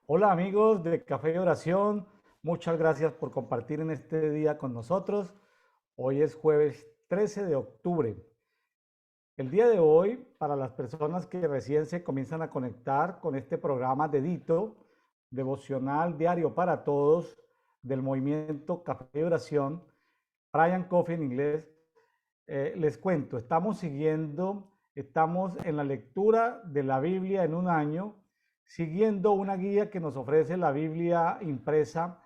Hola amigos de Café y Oración, muchas gracias por compartir en este día con nosotros. Hoy es jueves 13 de octubre. El día de hoy, para las personas que recién se comienzan a conectar con este programa dedito, devocional diario para todos del movimiento Café y Oración, Brian Coffee en inglés, les cuento, estamos en la lectura de la Biblia en un año, siguiendo una guía que nos ofrece la Biblia impresa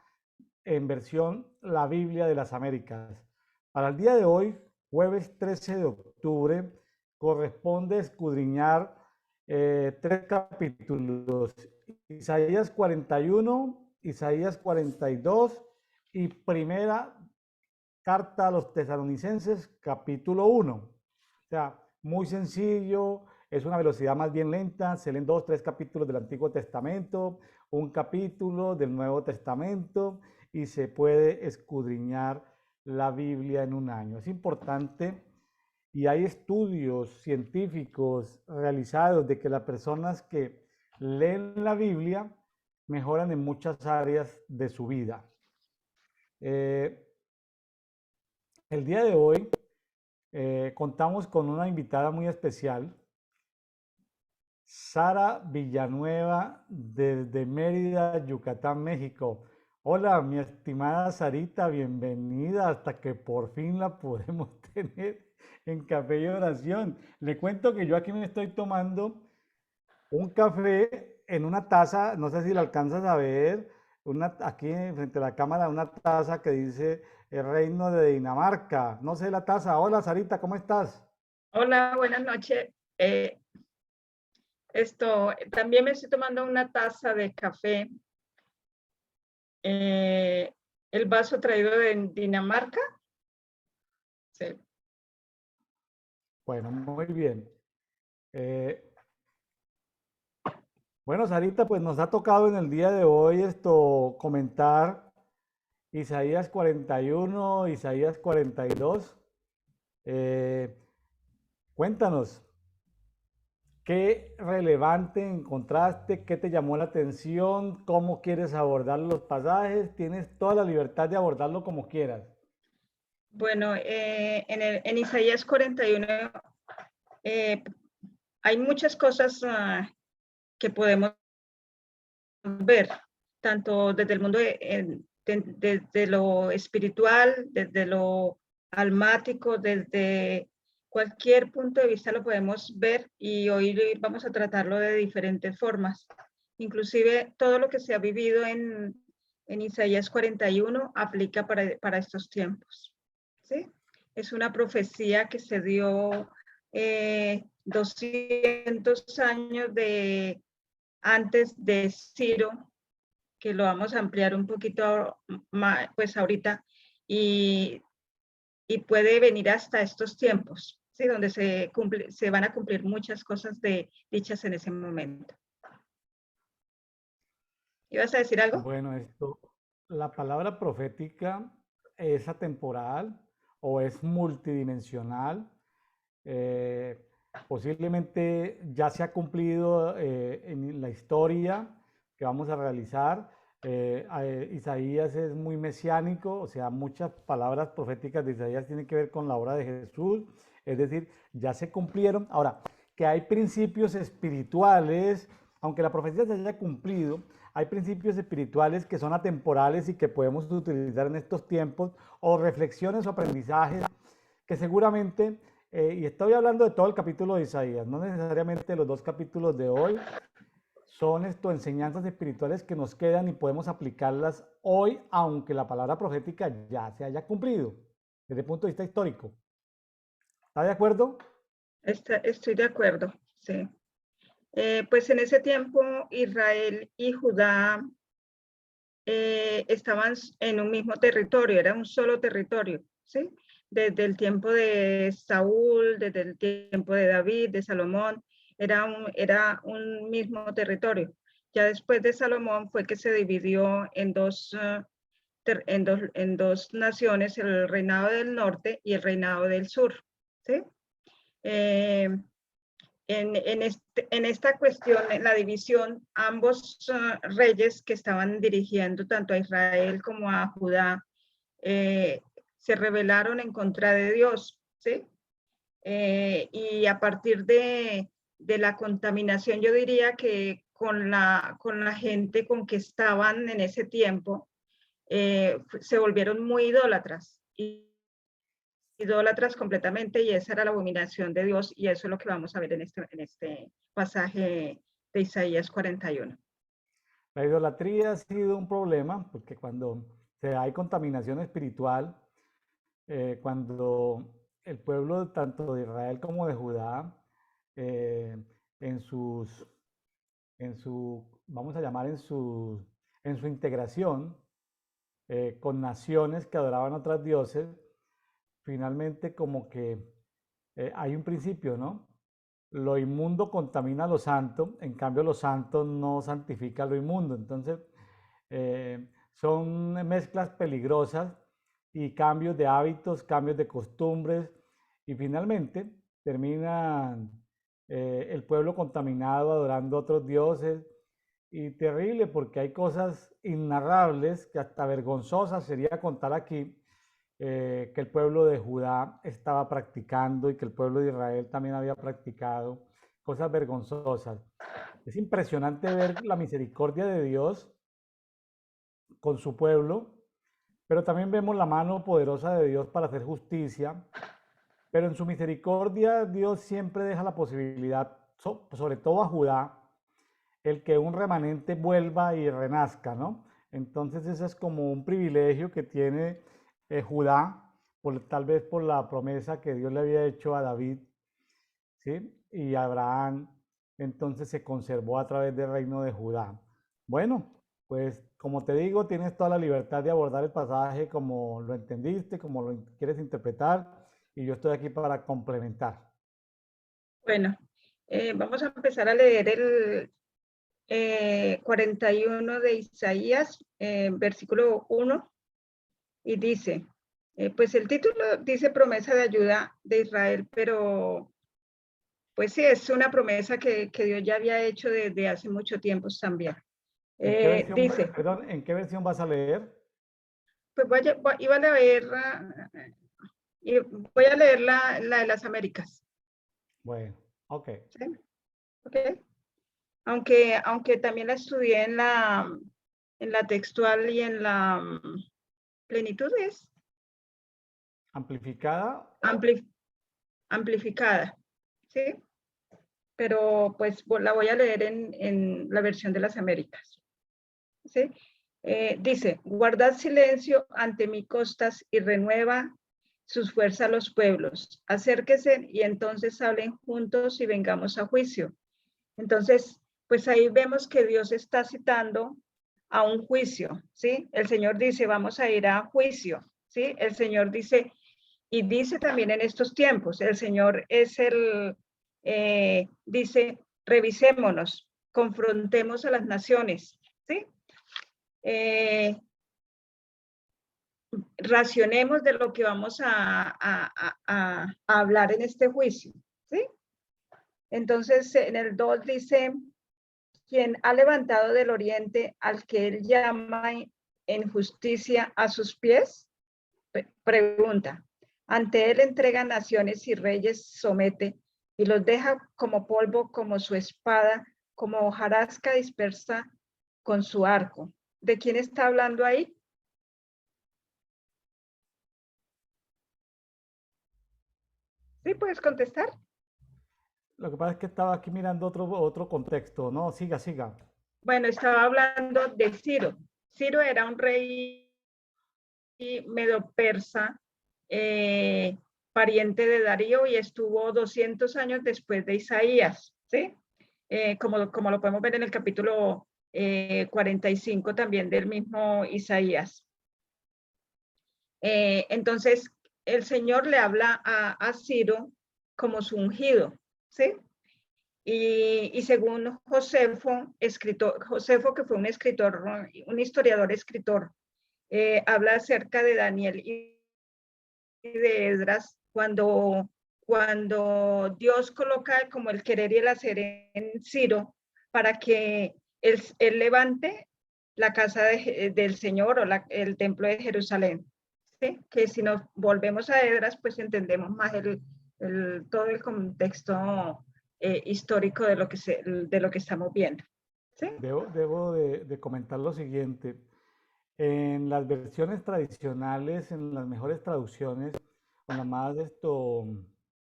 en versión La Biblia de las Américas. Para el día de hoy, jueves 13 de octubre, corresponde escudriñar tres capítulos, Isaías 41, Isaías 42 y Primera Carta a los Tesalonicenses, capítulo 1. O sea, muy sencillo, es una velocidad más bien lenta, se leen 2, 3 capítulos del Antiguo Testamento, un capítulo del Nuevo Testamento y se puede escudriñar la Biblia en un año. Es importante y hay estudios científicos realizados de que las personas que leen la Biblia mejoran en muchas áreas de su vida. Eh, el día de hoy contamos con una invitada muy especial, Sara Villanueva, desde Mérida, Yucatán, México. Hola, mi estimada Sarita, bienvenida hasta que por fin la podemos tener en Café y Oración. Le cuento que yo aquí me estoy tomando un café en una taza, no sé si lo alcanzas a ver, aquí frente a la cámara, una taza que dice el Reino de Dinamarca. No sé la taza. Hola, Sarita, ¿cómo estás? Hola, buenas noches. También me estoy tomando una taza de café. eh, el vaso traído de Dinamarca. Sí. Bueno, muy bien. Eh, bueno, Sarita, pues nos ha tocado en el día de hoy esto comentar Isaías 41, Isaías 42. Eh, Cuéntanos, ¿qué relevante encontraste? ¿Qué te llamó la atención? ¿Cómo quieres abordar los pasajes? Tienes toda la libertad de abordarlo como quieras. Bueno, en Isaías 41 eh, hay muchas cosas que podemos ver, tanto desde el mundo, desde lo espiritual, desde lo almático, desde cualquier punto de vista lo podemos ver, y hoy vamos a tratarlo de diferentes formas. Inclusive todo lo que se ha vivido en Isaías 41 aplica para estos tiempos, ¿sí? Es una profecía que se dio 200 años antes de Ciro, que lo vamos a ampliar un poquito más, pues ahorita, y, y puede venir hasta estos tiempos, ¿sí? Donde se van a cumplir muchas cosas dichas en ese momento. ¿Ibas a decir algo? Bueno, la palabra profética es atemporal o es multidimensional. Eh, Posiblemente ya se ha cumplido en la historia que vamos a realizar. Isaías es muy mesiánico, o sea, muchas palabras proféticas de Isaías tienen que ver con la obra de Jesús, es decir, ya se cumplieron. Ahora, que hay principios espirituales, aunque la profecía se haya cumplido, hay principios espirituales que son atemporales y que podemos utilizar en estos tiempos, o reflexiones o aprendizajes que seguramente, y estoy hablando de todo el capítulo de Isaías, no necesariamente los 2 capítulos de hoy, son enseñanzas espirituales que nos quedan y podemos aplicarlas hoy, aunque la palabra profética ya se haya cumplido, desde el punto de vista histórico. ¿Está de acuerdo? Estoy de acuerdo, sí. Pues en ese tiempo Israel y Judá estaban en un mismo territorio, era un solo territorio, ¿sí? Desde el tiempo de Saúl, desde el tiempo de David, de Salomón, era un mismo territorio. Ya después de Salomón fue que se dividió en dos naciones, el reinado del norte y el reinado del sur, ¿sí? Eh, en esta cuestión, en la división, ambos reyes que estaban dirigiendo tanto a Israel como a Judá, se rebelaron en contra de Dios, ¿sí? Y a partir de la contaminación, yo diría que con la gente con que estaban en ese tiempo, se volvieron muy idólatras completamente, y esa era la abominación de Dios, y eso es lo que vamos a ver en este pasaje de Isaías 41. La idolatría ha sido un problema porque cuando hay contaminación espiritual, cuando el pueblo tanto de Israel como de Judá, en su, vamos a llamar en su integración con naciones que adoraban otras dioses, finalmente como que hay un principio, ¿no? Lo inmundo contamina lo santo, en cambio lo santo no santifica lo inmundo. Entonces, son mezclas peligrosas y cambios de hábitos, cambios de costumbres, y finalmente termina el pueblo contaminado adorando a otros dioses. Y terrible porque hay cosas innarrables que hasta vergonzosas sería contar aquí, que el pueblo de Judá estaba practicando y que el pueblo de Israel también había practicado, cosas vergonzosas. Es impresionante ver la misericordia de Dios con su pueblo, pero también vemos la mano poderosa de Dios para hacer justicia. Pero en su misericordia Dios siempre deja la posibilidad, sobre todo a Judá, el que un remanente vuelva y renazca, ¿no? Entonces ese es como un privilegio que tiene Judá, tal vez por la promesa que Dios le había hecho a David, ¿sí? Y Abraham, entonces se conservó a través del reino de Judá. Bueno, pues como te digo, tienes toda la libertad de abordar el pasaje como lo entendiste, como lo quieres interpretar, y yo estoy aquí para complementar. Bueno, vamos a empezar a leer el 41 de Isaías, versículo 1, y dice, pues el título dice promesa de ayuda de Israel, pero pues sí, es una promesa que Dios ya había hecho desde hace mucho tiempo también. ¿En qué versión, Dice, perdón, en qué versión vas a leer? pues iba a leer, voy a leer la de las Américas. Bueno, ok. ¿Sí? Okay. Aunque también la estudié en la textual y en la plenitud, es Amplificada. amplificada, ¿sí? Pero pues la voy a leer en la versión de las Américas, ¿sí? Dice, guardad silencio ante mis costas y renueva sus fuerzas los pueblos. Acérquense y entonces hablen juntos y vengamos a juicio. Entonces, pues ahí vemos que Dios está citando a un juicio, ¿sí? El Señor dice, vamos a ir a juicio, ¿sí? El Señor dice, y dice también en estos tiempos, el Señor es dice, revisémonos, confrontemos a las naciones, ¿sí? Racionemos de lo que vamos a hablar en este juicio, ¿sí? Entonces, en el 2 dice, quien ha levantado del oriente al que él llama en justicia a sus pies, pregunta, ante él entrega naciones y reyes somete y los deja como polvo, como su espada, como hojarasca dispersa con su arco. ¿De quién está hablando ahí? ¿Sí puedes contestar? Lo que pasa es que estaba aquí mirando otro contexto, ¿no? Siga, siga. Bueno, estaba hablando de Ciro. Ciro era un rey medo-persa, pariente de Darío, y estuvo 200 años después de Isaías, ¿sí? Como lo podemos ver en el capítulo 45 también del mismo Isaías. Entonces, el Señor le habla a Ciro como su ungido, ¿sí? Y según Josefo, que fue un escritor, un historiador escritor, habla acerca de Daniel y de Esdras cuando cuando Dios coloca como el querer y el hacer en Ciro para que él levante la casa del Señor o el templo de Jerusalén. ¿Sí? Que si nos volvemos a Esdras, pues entendemos más todo el contexto histórico de lo que estamos viendo. ¿Sí? Debo de comentar lo siguiente. En las versiones tradicionales, en las mejores traducciones, con la más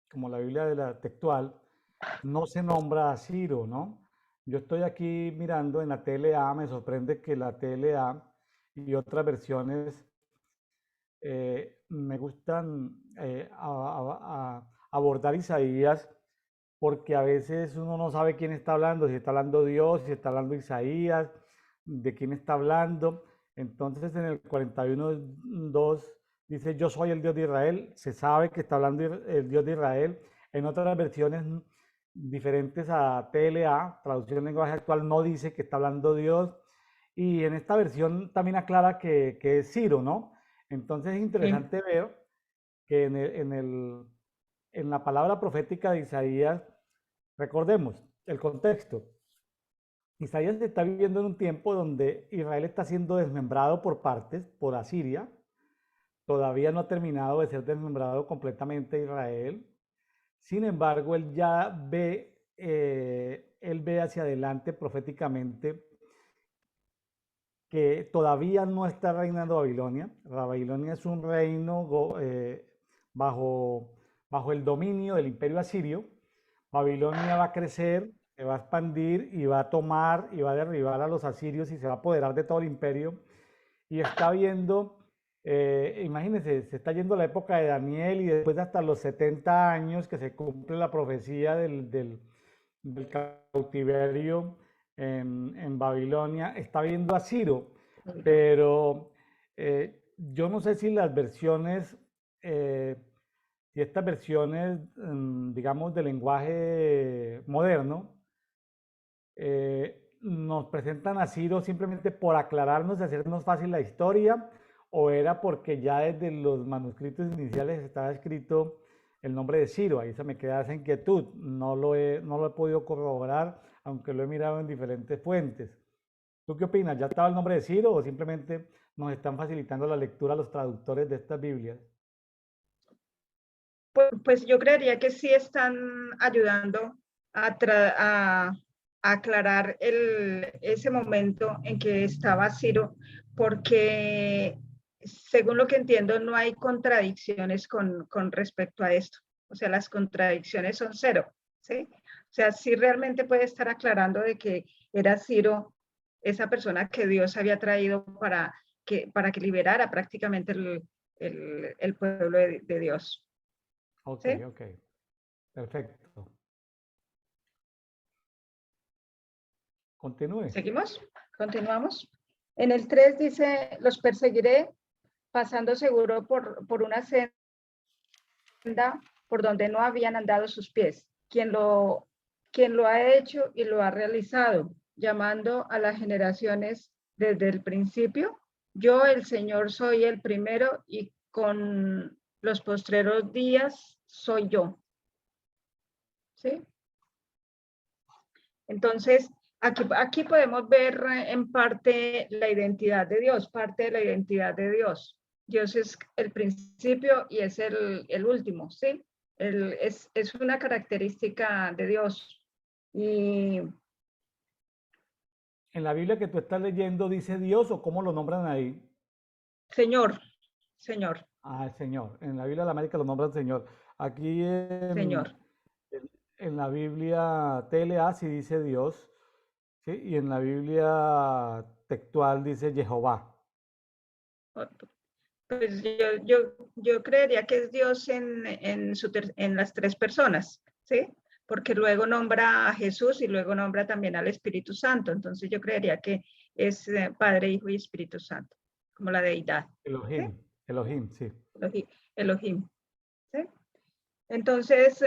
como la Biblia de la textual, no se nombra a Ciro, ¿no? Yo estoy aquí mirando en la TLA, me sorprende que la TLA y otras versiones me gustan abordar Isaías porque a veces uno no sabe quién está hablando, si está hablando Dios, si está hablando Isaías, de quién está hablando. Entonces en el 41:2 dice, yo soy el Dios de Israel, se sabe que está hablando el Dios de Israel. En otras versiones diferentes a TLA, traducción en lenguaje actual, no dice que está hablando Dios. Y en esta versión también aclara que es Ciro, ¿no? Entonces es interesante ver que en la palabra profética de Isaías, recordemos el contexto. Isaías está viviendo en un tiempo donde Israel está siendo desmembrado por partes, por Asiria. Todavía no ha terminado de ser desmembrado completamente Israel. Sin embargo, él ve hacia adelante proféticamente que todavía no está reinando Babilonia. La Babilonia es un reino bajo el dominio del imperio asirio. Babilonia va a crecer, se va a expandir y va a tomar y va a derribar a los asirios y se va a apoderar de todo el imperio. Y está viendo, imagínense, se está yendo la época de Daniel y después hasta los 70 años que se cumple la profecía del cautiverio en Babilonia, está viendo a Ciro, pero yo no sé si las versiones, si estas versiones, digamos, de lenguaje moderno, nos presentan a Ciro simplemente por aclararnos y hacernos fácil la historia, o era porque ya desde los manuscritos iniciales estaba escrito el nombre de Ciro. Ahí se me queda esa inquietud. No lo he podido corroborar, aunque lo he mirado en diferentes fuentes. ¿Tú qué opinas? ¿Ya estaba el nombre de Ciro o simplemente nos están facilitando la lectura a los traductores de estas Biblias? Pues yo creería que sí están ayudando a aclarar ese momento en que estaba Ciro, porque según lo que entiendo no hay contradicciones con respecto a esto. O sea, las contradicciones son cero, ¿sí? O sea, sí realmente puede estar aclarando de que era Ciro esa persona que Dios había traído para que liberara prácticamente el pueblo de Dios. Ok, ¿Sí? ok. Perfecto. Continúe. ¿Seguimos? ¿Continuamos? En el 3 dice, los perseguiré pasando seguro por una senda por donde no habían andado sus pies. Quien lo ha hecho y lo ha realizado, llamando a las generaciones desde el principio. Yo, el Señor, soy el primero y con los postreros días soy yo. ¿Sí? Entonces, aquí podemos ver en parte la identidad de Dios, parte de la identidad de Dios. Dios es el principio y es el último, ¿sí? Es una característica de Dios. Y En la Biblia que tú estás leyendo, ¿dice Dios o cómo lo nombran ahí? Señor. Ah, el Señor. En la Biblia de la América lo nombran Señor. Aquí Señor. en la Biblia TLA sí dice Dios, ¿sí? Y en la Biblia textual dice Jehová. Pues yo creería que es Dios en las tres personas, ¿sí? Porque luego nombra a Jesús y luego nombra también al Espíritu Santo. Entonces yo creería que es Padre, Hijo y Espíritu Santo, como la deidad. Elohim, ¿sí? Elohim, sí. Elohim. ¿Sí? Entonces,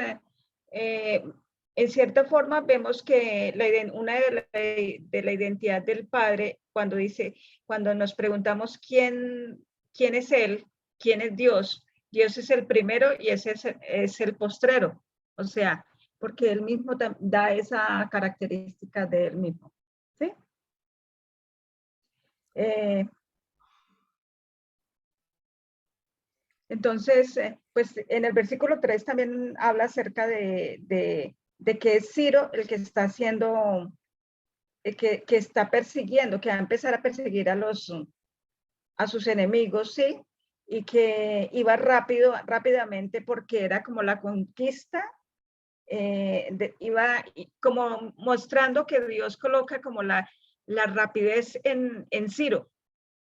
en cierta forma vemos que una de la identidad del Padre, cuando nos preguntamos quién es Él, quién es Dios, Dios es el primero y ese es el postrero. O sea, porque él mismo da esa característica de él mismo. ¿Sí? Entonces, pues en el versículo 3 también habla acerca de que es Ciro el que está haciendo, que está persiguiendo, que va a empezar a perseguir a sus enemigos, ¿sí? Y que iba rápidamente porque era como la conquista, iba como mostrando que Dios coloca como la rapidez en Ciro,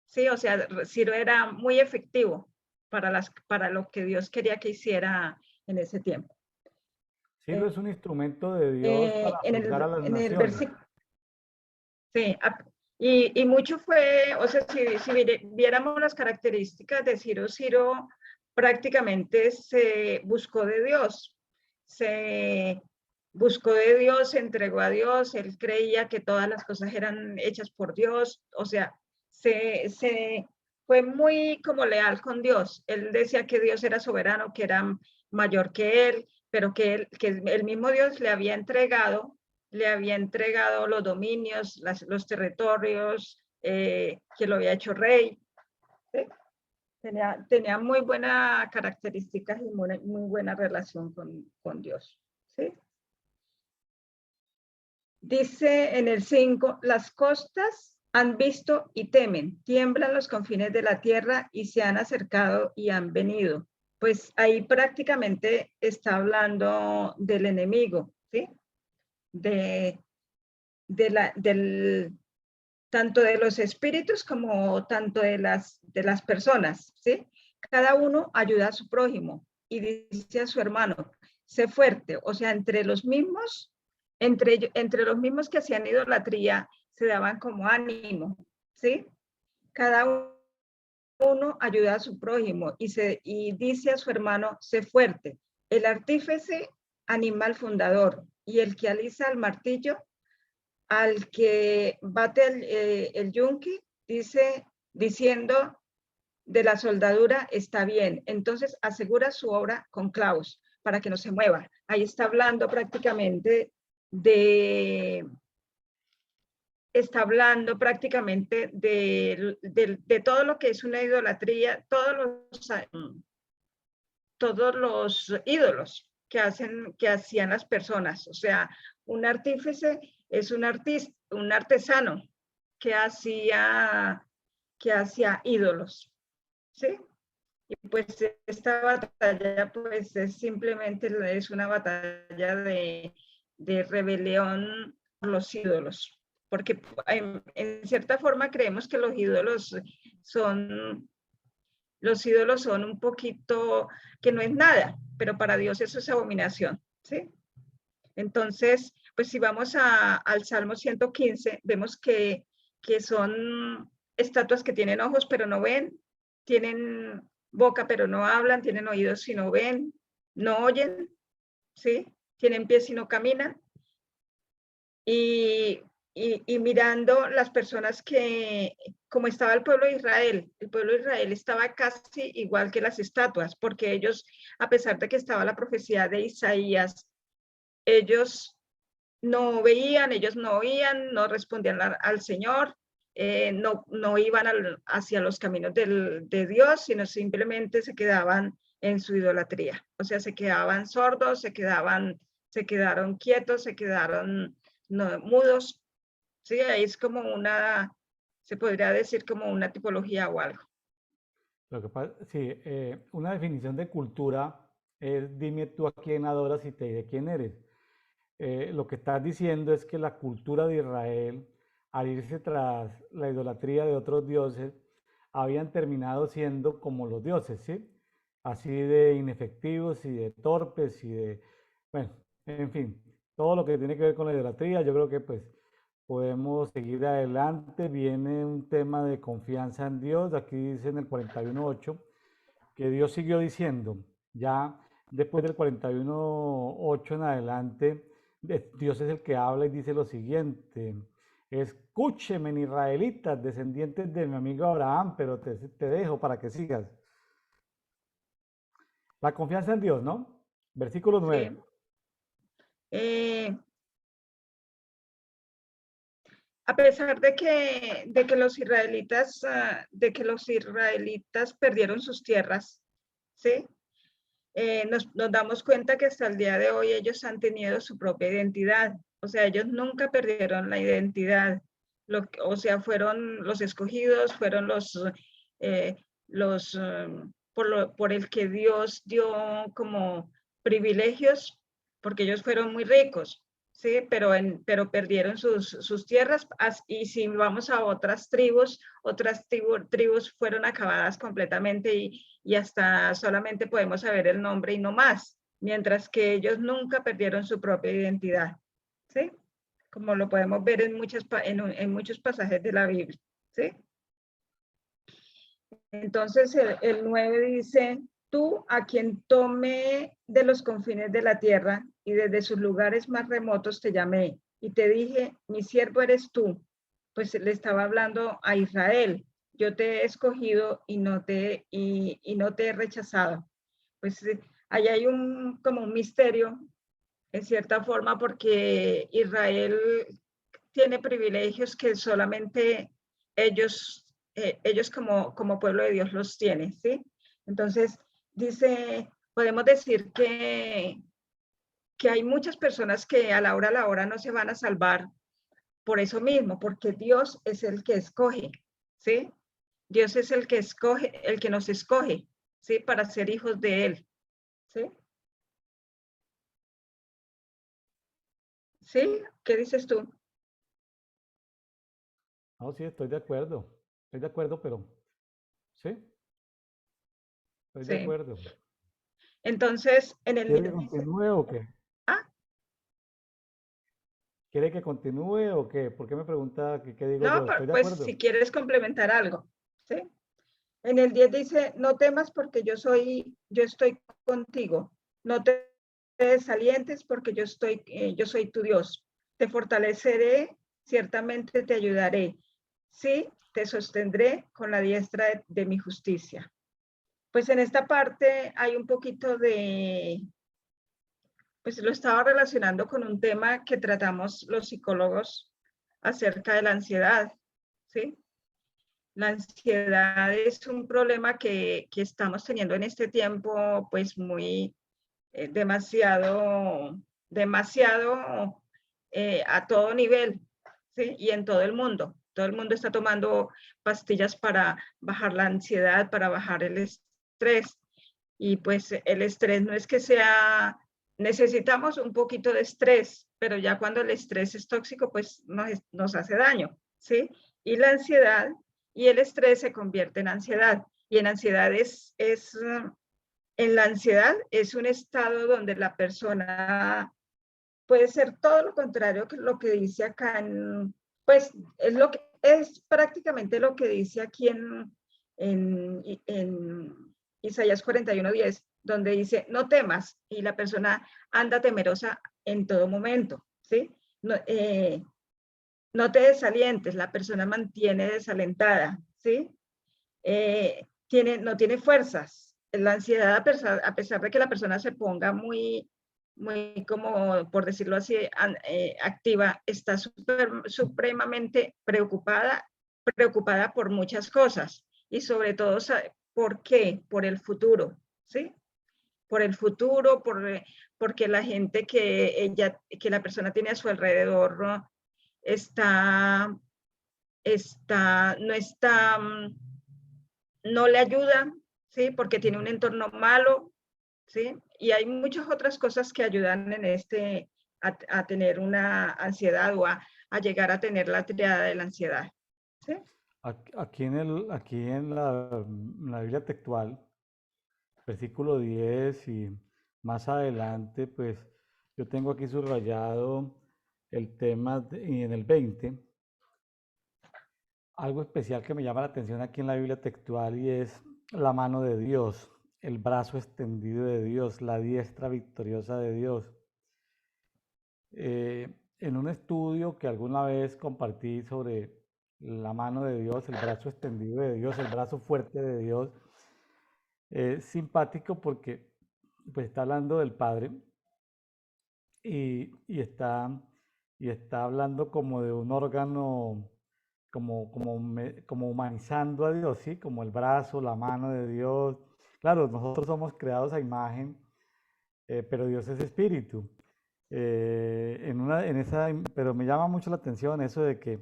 ¿sí? O sea, Ciro era muy efectivo para lo que Dios quería que hiciera en ese tiempo. Ciro es un instrumento de Dios para juzgar a las En el naciones. versículo, sí, y mucho fue, o sea, si viéramos las características de Ciro, Ciro prácticamente se buscó de Dios, se buscó de Dios, se entregó a Dios, él creía que todas las cosas eran hechas por Dios, o sea, se fue muy como leal con Dios. Él decía que Dios era soberano, que era mayor que él, pero que el mismo Dios le había entregado los dominios, los territorios, que lo había hecho rey. ¿Sí? Tenía muy buenas características y muy buena relación con Dios. ¿Sí? Dice en el 5, las costas han visto y temen, tiemblan los confines de la tierra y se han acercado y han venido. Pues ahí prácticamente está hablando del enemigo, ¿sí? De, del, tanto de los espíritus como tanto de las personas, ¿sí? Cada uno ayuda a su prójimo y dice a su hermano, sé fuerte, o sea, entre los mismos que hacían idolatría, se daban como ánimo, ¿sí? Cada uno ayuda a su prójimo y dice a su hermano, sé fuerte. El artífice anima al fundador y el que alisa el martillo al que bate el yunque, diciendo de la soldadura está bien, entonces asegura su obra con clavos para que no se mueva. Ahí está hablando prácticamente de todo lo que es una idolatría, todos los ídolos que hacían las personas. O sea, un artífice es un artesano que hacía ídolos, ¿sí? Y pues esta batalla pues simplemente es una batalla de rebelión por los ídolos, porque en cierta forma creemos que los ídolos son un poquito, que no es nada, pero para Dios eso es abominación, ¿sí? Entonces, pues si vamos al Salmo 115, vemos que son estatuas que tienen ojos pero no ven, tienen boca pero no hablan, tienen oídos y no ven, no oyen, ¿sí? Tienen pies y no caminan. Y mirando las personas como estaba el pueblo de Israel estaba casi igual que las estatuas, porque ellos, a pesar de que estaba la profecía de Isaías, ellos no veían, ellos no oían, no respondían al Señor, no iban hacia los caminos de Dios, sino simplemente se quedaban en su idolatría. O sea, se quedaban sordos, se quedaron quietos, se quedaron mudos. Sí, ahí es como se podría decir como una tipología o algo. Lo que pasa, sí, una definición de cultura es dime tú a quién adoras y te diré quién eres. Lo que estás diciendo es que la cultura de Israel, al irse tras la idolatría de otros dioses, habían terminado siendo como los dioses, ¿sí? Así de inefectivos y de torpes y de, bueno, en fin, todo lo que tiene que ver con la idolatría, yo creo que pues podemos seguir adelante. Viene un tema de confianza en Dios. Aquí dice en el 41.8 que Dios siguió diciendo, ya después del 41.8 en adelante, Dios es el que habla y dice lo siguiente, escúcheme israelitas, descendientes de mi amigo Abraham, pero te dejo para que sigas. La confianza en Dios, ¿no? Versículo Sí. 9. A pesar de que los israelitas, perdieron sus tierras, ¿sí? Nos damos cuenta que hasta el día de hoy ellos han tenido su propia identidad. O sea, ellos nunca perdieron la identidad. O sea, fueron los escogidos, fueron eh, por el que Dios dio como privilegios, porque ellos fueron muy ricos, ¿sí? Pero perdieron sus tierras. Y si vamos a otras tribus fueron acabadas completamente y hasta solamente podemos saber el nombre y no más, mientras que ellos nunca perdieron su propia identidad, ¿sí? Como lo podemos ver en muchos pasajes de la Biblia, ¿sí? Entonces el 9 dice, tú a quien tomé de los confines de la tierra y desde sus lugares más remotos te llamé y te dije, mi siervo eres tú. Pues le estaba hablando a Israel, yo te he escogido y no te he rechazado. Pues ahí hay como un misterio, en cierta forma, porque Israel tiene privilegios que solamente ellos como pueblo de Dios los tienen, ¿sí? Entonces, podemos decir que hay muchas personas que a la hora no se van a salvar por eso mismo, porque Dios es el que escoge, ¿sí? Dios es el que escoge, el que nos escoge, ¿sí? Para ser hijos de Él, ¿sí? ¿Sí? ¿Qué dices tú? No, sí, estoy de acuerdo. Estoy de acuerdo, pero sí, estoy de Sí. acuerdo. Entonces, en el 10 ¿Quiere que dice, continúe o qué? ah, ¿Quiere que continúe o qué? ¿Por qué me pregunta qué digo no, yo? Estoy de pues acuerdo. si quieres complementar algo, ¿sí? En el 10 dice, no temas porque yo estoy contigo. No te desalientes porque yo soy tu Dios. Te fortaleceré, ciertamente te ayudaré. Sí, te sostendré con la diestra de mi justicia. Pues en esta parte hay un poquito pues lo estaba relacionando con un tema que tratamos los psicólogos acerca de la ansiedad, ¿sí? La ansiedad es un problema que estamos teniendo en este tiempo, pues muy demasiado a todo nivel, ¿sí? Y en todo el mundo. Todo el mundo está tomando pastillas para bajar la ansiedad, para bajar el estrés. Y pues el estrés no es que sea, necesitamos un poquito de estrés, pero ya cuando el estrés es tóxico, pues nos hace daño, ¿sí? Y la ansiedad y el estrés se convierte en ansiedad. Y en ansiedad en la ansiedad es un estado donde la persona puede ser todo lo contrario que lo que dice acá pues es prácticamente lo que dice aquí en Isaías 41:10, donde dice, no temas, y la persona anda temerosa en todo momento, ¿sí? No te desalientes, la persona mantiene desalentada, ¿sí? No tiene fuerzas. La ansiedad, a pesar de que la persona se ponga muy como, por decirlo así, activa, está supremamente preocupada por muchas cosas y sobre todo, ¿por qué? Por el futuro, ¿sí? Por el futuro, porque la gente que la persona tiene a su alrededor, ¿no? está, no está, no le ayuda, ¿sí? Porque tiene un entorno malo, ¿sí? Y hay muchas otras cosas que ayudan a tener una ansiedad a llegar a tener la triada de la ansiedad, ¿sí? Aquí en la Biblia textual, versículo 10 y más adelante, pues yo tengo aquí subrayado el tema y en el 20, algo especial que me llama la atención aquí en la Biblia textual y es la mano de Dios, el brazo extendido de Dios, la diestra victoriosa de Dios. En un estudio que alguna vez compartí sobre la mano de Dios, el brazo extendido de Dios, el brazo fuerte de Dios, es simpático porque pues está hablando del Padre y está hablando como de un órgano, como humanizando a Dios, ¿sí? Como el brazo, la mano de Dios. Claro, nosotros somos creados a imagen, pero Dios es espíritu. Pero me llama mucho la atención eso de que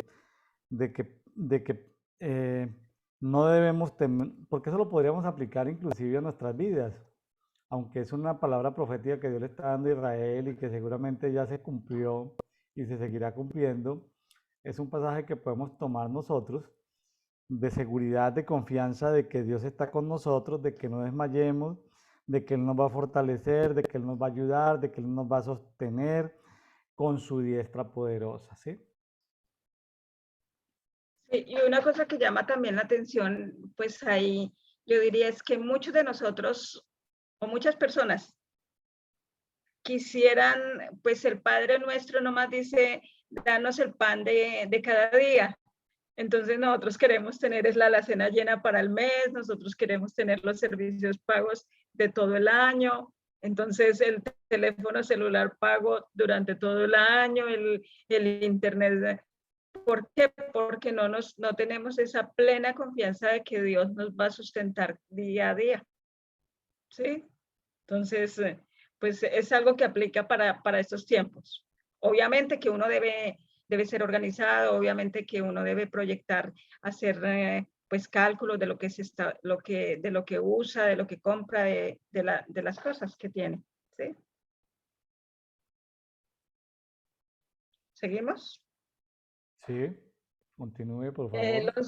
no debemos temer, porque eso lo podríamos aplicar inclusive a nuestras vidas, aunque es una palabra profética que Dios le está dando a Israel y que seguramente ya se cumplió y se seguirá cumpliendo. Es un pasaje que podemos tomar nosotros de seguridad, de confianza de que Dios está con nosotros, de que no desmayemos, de que Él nos va a fortalecer, de que Él nos va a ayudar, de que Él nos va a sostener con su diestra poderosa, ¿sí? Sí, y una cosa que llama también la atención, pues ahí yo diría es que muchos de nosotros o muchas personas quisieran, pues el Padre Nuestro nomás dice, danos el pan de cada día. Entonces nosotros queremos tener es la alacena llena para el mes, nosotros queremos tener los servicios pagos de todo el año, entonces el teléfono celular pago durante todo el año, el internet. ¿Por qué? Porque no tenemos esa plena confianza de que Dios nos va a sustentar día a día. ¿Sí? Entonces, pues es algo que aplica para estos tiempos. Obviamente que uno debe ser organizado, obviamente que uno debe proyectar, hacer pues cálculos de lo que de lo que usa, de lo que compra, de las cosas que tiene. ¿Sí? ¿Seguimos? Sí, continúe, por El favor.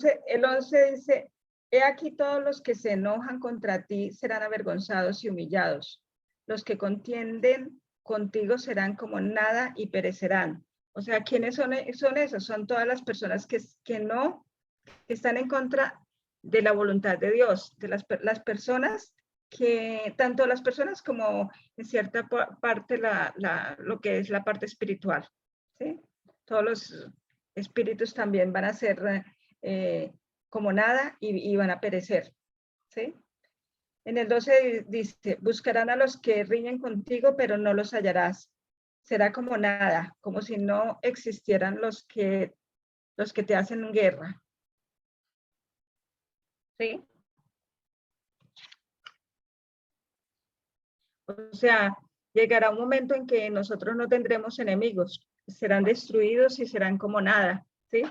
11 dice, he aquí todos los que se enojan contra ti serán avergonzados y humillados. Los que contienden contigo serán como nada y perecerán. O sea, ¿quiénes son esos? Son todas las personas que no que están en contra de la voluntad de Dios, de las personas que, tanto las personas como en cierta parte lo que es la parte espiritual. ¿Sí? Todos los espíritus también van a ser como nada y van a perecer. ¿Sí? En el 12 dice, buscarán a los que riñen contigo, pero no los hallarás. Será como nada, como si no existieran los que te hacen guerra. ¿Sí? O sea, llegará un momento en que nosotros no tendremos enemigos, serán destruidos y serán como nada, ¿sí?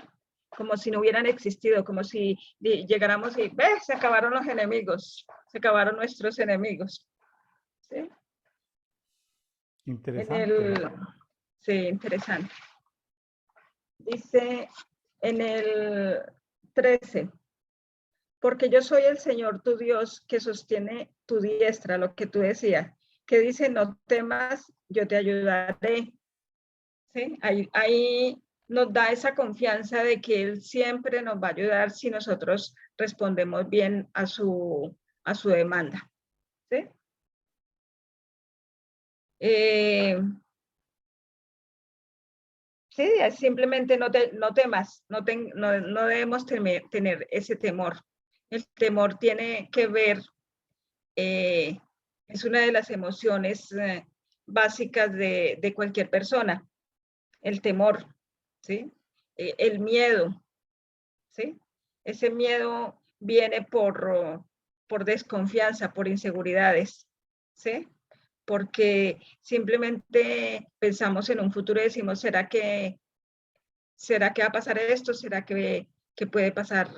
Como si no hubieran existido, como si llegáramos y, ¡ves! Se acabaron los enemigos, se acabaron nuestros enemigos, ¿sí? Interesante. Sí, interesante. Dice en el 13, porque yo soy el Señor tu Dios que sostiene tu diestra, lo que tú decías, que dice, no temas, yo te ayudaré. ¿Sí? Ahí nos da esa confianza de que Él siempre nos va a ayudar si nosotros respondemos bien a su demanda. ¿Sí? Sí, simplemente no temas, no debemos tener ese temor. El temor tiene que ver, es una de las emociones básicas de cualquier persona, el temor, ¿sí? El miedo, ¿sí? Ese miedo viene por desconfianza, por inseguridades, ¿sí? Porque simplemente pensamos en un futuro y decimos, ¿será que va a pasar esto? ¿Será que puede pasar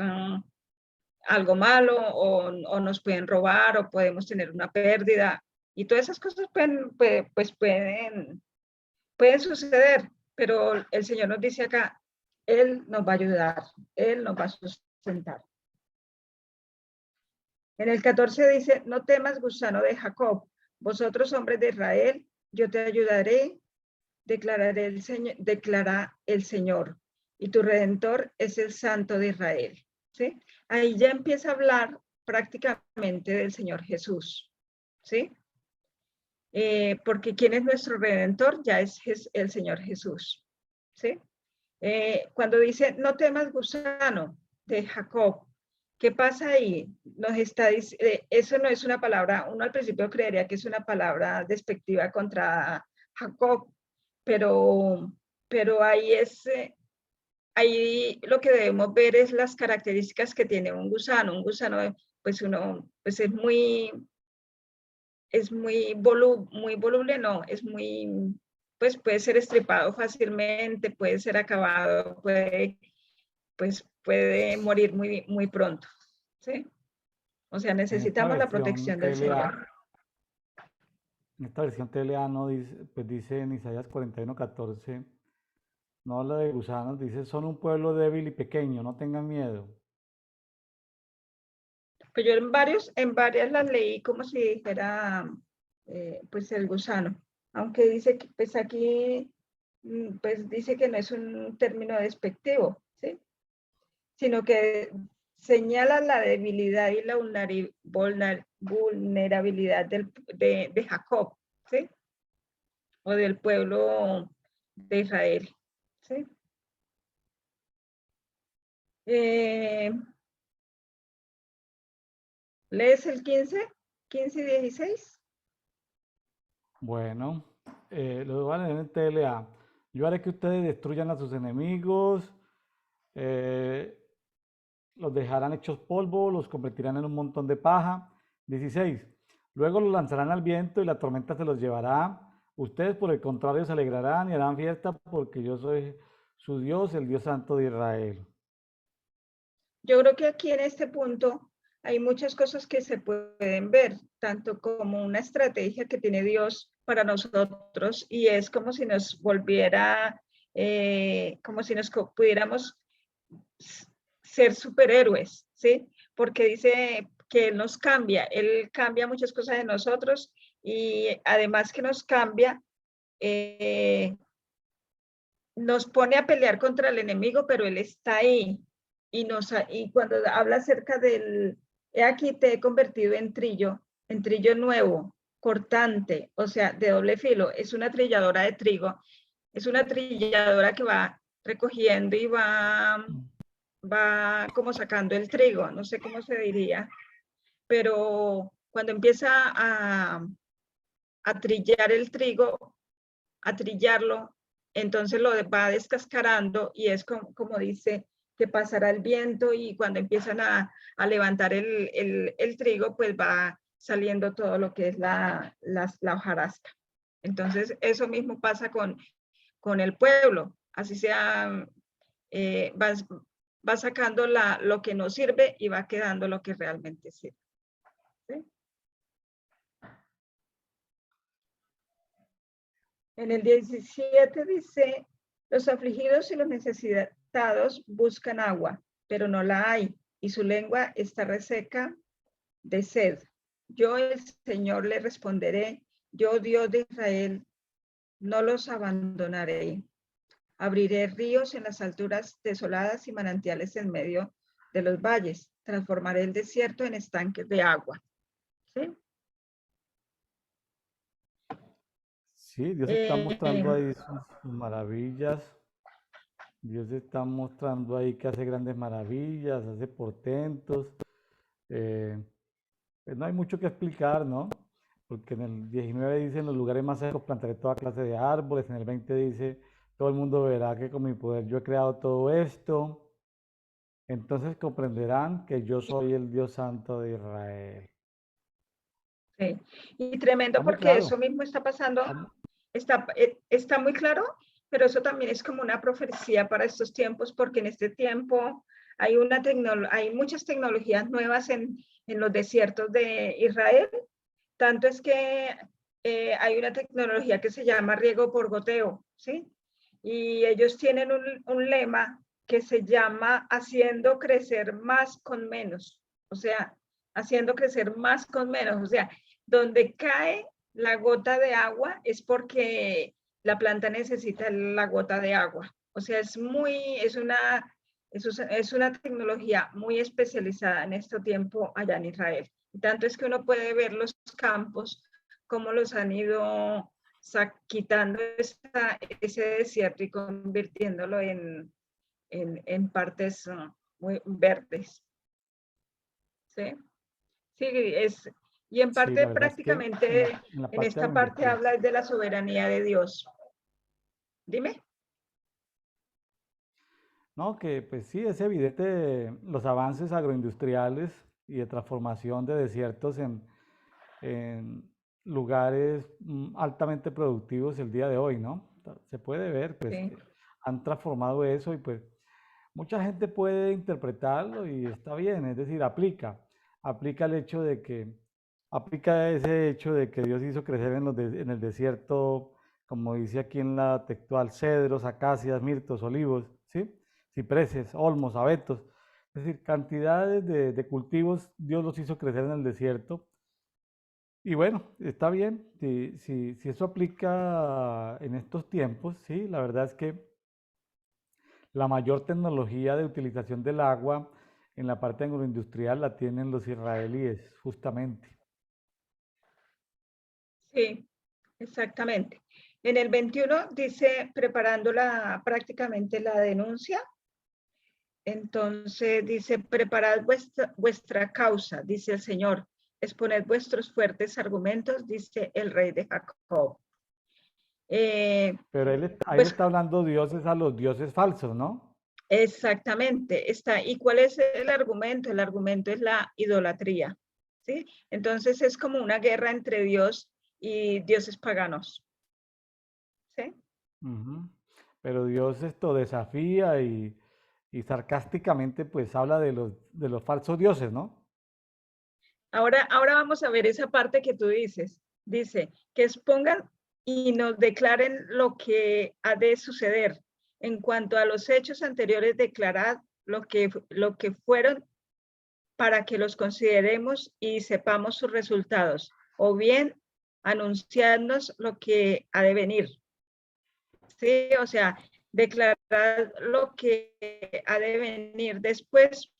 algo malo o nos pueden robar o podemos tener una pérdida? Y todas esas cosas pueden suceder, pero el Señor nos dice acá, Él nos va a ayudar, Él nos va a sustentar. En el 14 dice, no temas, gusano de Jacob, vosotros hombres de Israel, yo te ayudaré, declara el Señor, y tu Redentor es el Santo de Israel. ¿Sí? Ahí ya empieza a hablar prácticamente del Señor Jesús. ¿Sí? Porque ¿quién es nuestro Redentor? Ya es el Señor Jesús. ¿Sí? Cuando dice, no temas, gusano de Jacob, ¿Qué pasa ahí? Eso no es una palabra, uno al principio creería que es una palabra despectiva contra Jacob, pero, pero ahí lo que debemos ver es las características que tiene un gusano. Un gusano, pues pues es muy voluble, no, pues puede ser estripado fácilmente, puede ser acabado, puede morir muy pronto, ¿sí? O sea, En esta necesitamos la versión protección del TLA, Señor. en esta versión TLA no dice, pues dice en Isaías 41:14, no habla de gusanos, dice, son un pueblo débil y pequeño, no tengan miedo. Pues yo en varias las leí como si dijera, pues el gusano, aunque dice que, pues aquí, pues dice que no es un término despectivo, ¿sí? Sino que señala la debilidad y la vulnerabilidad de Jacob, ¿sí? O del pueblo de Israel, ¿sí? ¿Lees el 15 y 16? Bueno, lo voy a leer en TLA. Yo haré que ustedes destruyan a sus enemigos, eh, los dejarán hechos polvo, los convertirán en un montón de paja. 16. Luego los lanzarán al viento y la tormenta se los llevará. Ustedes, por el contrario, se alegrarán y harán fiesta porque yo soy su Dios, el Dios Santo de Israel. Yo creo que aquí en este punto hay muchas cosas que se pueden ver, tanto como una estrategia que tiene Dios para nosotros y es como si nos volviera, como si nos pudiéramos ser superhéroes, ¿sí? Porque dice que Él cambia muchas cosas de nosotros y además que nos cambia, nos pone a pelear contra el enemigo, pero Él está ahí. Y cuando habla acerca he aquí te he convertido en trillo nuevo, cortante, o sea, de doble filo. Es una trilladora de trigo, es una trilladora que va recogiendo y va como sacando el trigo, no sé cómo se diría, pero cuando empieza a trillar el trigo, a trillarlo, entonces lo va descascarando y es como dice que pasará el viento y cuando empiezan a levantar el trigo, pues va saliendo todo lo que es la hojarasca. Entonces, eso mismo pasa con el pueblo, así sea, va sacando lo que no sirve y va quedando lo que realmente sirve. ¿Sí? En el 17 dice, los afligidos y los necesitados buscan agua, pero no la hay, y su lengua está reseca de sed. Yo, el Señor, le responderé, yo, Dios de Israel, no los abandonaré. Abriré ríos en las alturas desoladas y manantiales en medio de los valles. Transformaré el desierto en estanques de agua. ¿Sí? Sí, Dios está mostrando ahí sus maravillas. Dios está mostrando ahí que hace grandes maravillas, hace portentos. Eh, pues no hay mucho que explicar, ¿no? Porque en el 19 dice, en los lugares más secos plantaré toda clase de árboles. En el 20 dice, todo el mundo verá que con mi poder yo he creado todo esto. Entonces comprenderán que yo soy el Dios Santo de Israel. Sí. Y tremendo Está muy porque eso claro. mismo está pasando, está muy claro, pero eso también es como una profecía para estos tiempos, porque en este tiempo hay muchas tecnologías nuevas en los desiertos de Israel. Tanto es que hay una tecnología que se llama riego por goteo, ¿sí? Y ellos tienen un lema que se llama haciendo crecer más con menos, o sea, haciendo crecer más con menos, o sea, donde cae la gota de agua es porque la planta necesita la gota de agua. O sea, es una tecnología muy especializada en este tiempo allá en Israel. Tanto es que uno puede ver los campos, cómo los han ido quitando ese desierto y convirtiéndolo en partes muy verdes. ¿sí? Sí, y en Sí, la parte verdad es que prácticamente en la en parte de esta la parte industria. habla de la soberanía de Dios. Dime. No, que pues sí, es evidente los avances agroindustriales y de transformación de desiertos en lugares altamente productivos el día de hoy, ¿no? Se puede ver pues Sí, que han transformado eso y pues mucha gente puede interpretarlo y está bien, es decir, aplica el hecho de que, aplica ese hecho de que Dios hizo crecer en el desierto, como dice aquí en la textual, cedros, acacias, mirtos, olivos, ¿sí? Cipreses, olmos, abetos, es decir, cantidades de cultivos Dios los hizo crecer en el desierto. Y bueno, está bien, si eso aplica en estos tiempos, sí, la verdad es que la mayor tecnología de utilización del agua en la parte agroindustrial la tienen los israelíes, justamente. sí, exactamente. En el 21 dice, preparando prácticamente la denuncia, entonces dice, preparad vuestra causa, dice el Señor, exponed vuestros fuertes argumentos, dice el rey de Jacob. Pero ahí le Pues está hablando dioses a los dioses falsos, ¿no? exactamente, está. ¿Y cuál es el argumento? El argumento es la idolatría, ¿sí? Entonces es como una guerra entre Dios y dioses paganos, ¿sí? Ujú. Pero Dios esto desafía y sarcásticamente pues habla de los falsos dioses, ¿no? Ahora vamos a ver esa parte que tú dices. Dice, que expongan y nos declaren lo que ha de suceder. En cuanto a los hechos anteriores, declarad lo que fueron para que los consideremos y sepamos sus resultados. O bien, anunciarnos lo que ha de venir. Sí, o sea, declarar lo que ha de venir después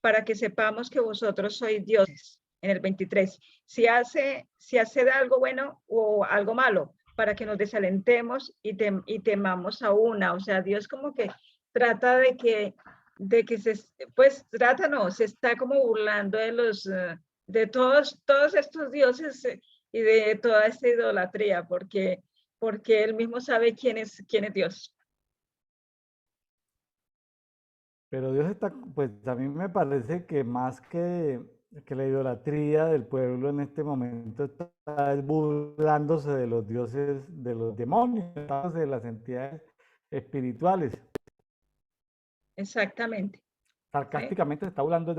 para que sepamos que vosotros sois dioses. En el 23, si hace algo bueno o algo malo, para que nos desalentemos y temamos a una. O sea, Dios como que trata de que pues trata, no, se está como burlando de de todos estos dioses y de toda esta idolatría, porque él mismo sabe quién es Dios. Pero Dios está, pues a mí me parece que más que la idolatría del pueblo en este momento está burlándose de los dioses, de los demonios, de las entidades espirituales. Exactamente. ¿Sí? Sarcásticamente se está burlando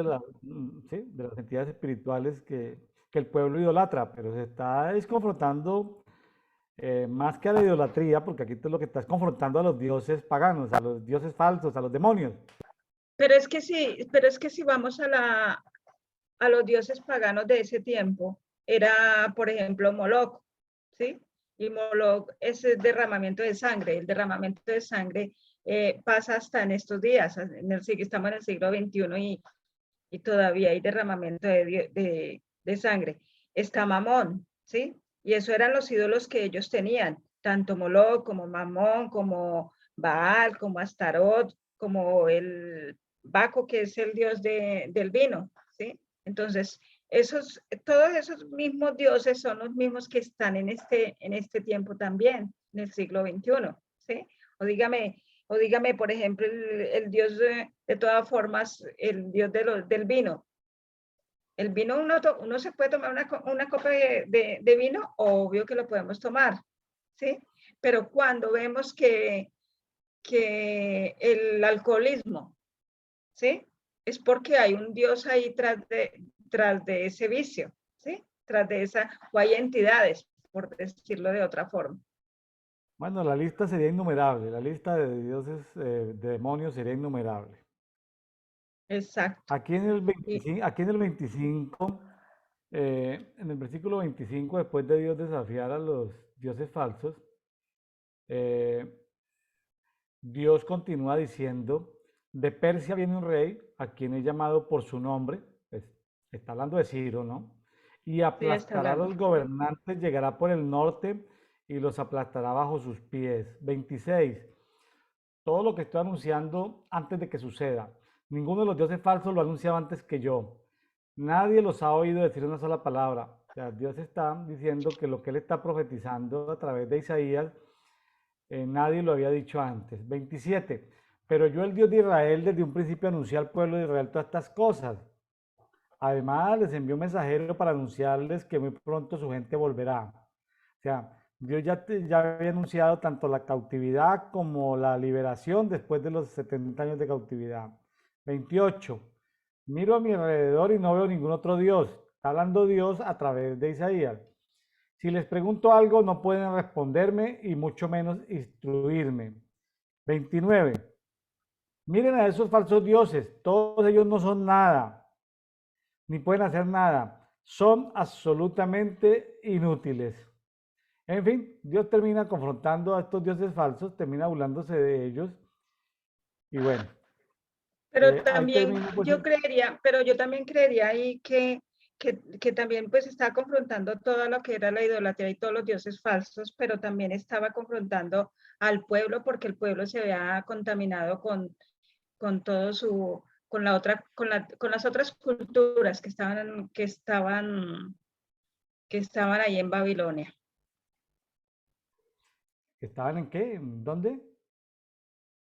¿sí? De las entidades espirituales que el pueblo idolatra, pero se está confrontando más que a la idolatría, porque aquí lo que está es confrontando a los dioses paganos, a los dioses falsos, a los demonios. Pero es que si vamos a los dioses paganos de ese tiempo, era, por ejemplo, Moloch, ¿sí? Y Moloch es el derramamiento de sangre. El derramamiento de sangre pasa hasta en estos días. Estamos en el siglo XXI y todavía hay derramamiento de sangre. Está Mamón, ¿sí? Y eso eran los ídolos que ellos tenían, tanto Moloch como Mamón, como Baal, como Astarot, como el Baco, que es el dios del vino, ¿sí? Entonces, todos esos mismos dioses son los mismos que están en este tiempo también, en el siglo XXI, ¿sí? O dígame, o dígame, por ejemplo, el dios de todas formas, el dios del vino. El vino, uno se puede tomar una copa de vino, obvio que lo podemos tomar, ¿sí? Pero cuando vemos que el alcoholismo, ¿sí? Es porque hay un Dios ahí tras de ese vicio, ¿sí? Tras de esa, o hay entidades, por decirlo de otra forma. Bueno, la lista sería innumerable, la lista de dioses, de demonios sería innumerable. Exacto. Y, Aquí en el 25, en el versículo 25, después de Dios desafiar a los dioses falsos, eh, Dios continúa diciendo, de Persia viene un rey a quien he llamado por su nombre, pues, está hablando de Ciro, ¿no? Y sí, está aplastará a hablando. los gobernantes, llegará por el norte y los aplastará bajo sus pies. 26. Todo lo que estoy anunciando antes de que suceda. Ninguno de los dioses falsos lo ha anunciado antes que yo. nadie los ha oído decir una sola palabra. O sea, Dios está diciendo que lo que él está profetizando a través de Isaías, nadie lo había dicho antes. 27. Pero yo, el Dios de Israel, desde un principio anuncié al pueblo de Israel todas estas cosas. Además, les envió un mensajero para anunciarles que muy pronto su gente volverá. O sea, Dios ya había anunciado tanto la cautividad como la liberación después de los 70 años de cautividad. 28. Miro a mi alrededor y no veo ningún otro Dios. Está hablando Dios a través de Isaías. Si les pregunto algo, no pueden responderme y mucho menos instruirme. 29. Miren a esos falsos dioses. Todos ellos no son nada, ni pueden hacer nada. Son absolutamente inútiles. En fin, Dios termina confrontando a estos dioses falsos, termina burlándose de ellos. Y bueno, Pero ahí también termina pues. yo también creería ahí que también pues estaba confrontando todo lo que era la idolatría y todos los dioses falsos, pero también estaba confrontando al pueblo porque el pueblo se había contaminado con todo su, con la otra, con las otras culturas que estaban ahí en Babilonia. ¿Estaban en qué? ¿En dónde?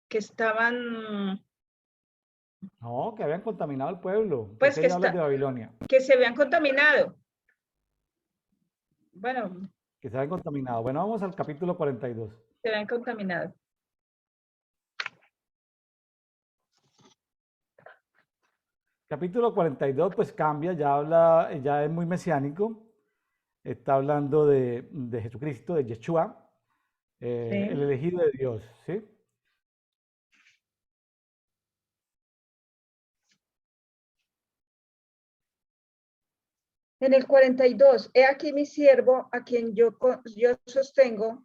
Que estaban, No, que habían contaminado el pueblo. ¿Por pues qué ahí hablas de Babilonia? que se habían contaminado. Bueno, Que se habían contaminado. Bueno, vamos al capítulo 42. se habían contaminado. Capítulo 42 pues cambia, ya habla, ya es muy mesiánico. Está hablando de Jesucristo, de Yeshua, el Sí. elegido de Dios, ¿sí? En el 42, he aquí mi siervo, a quien yo sostengo,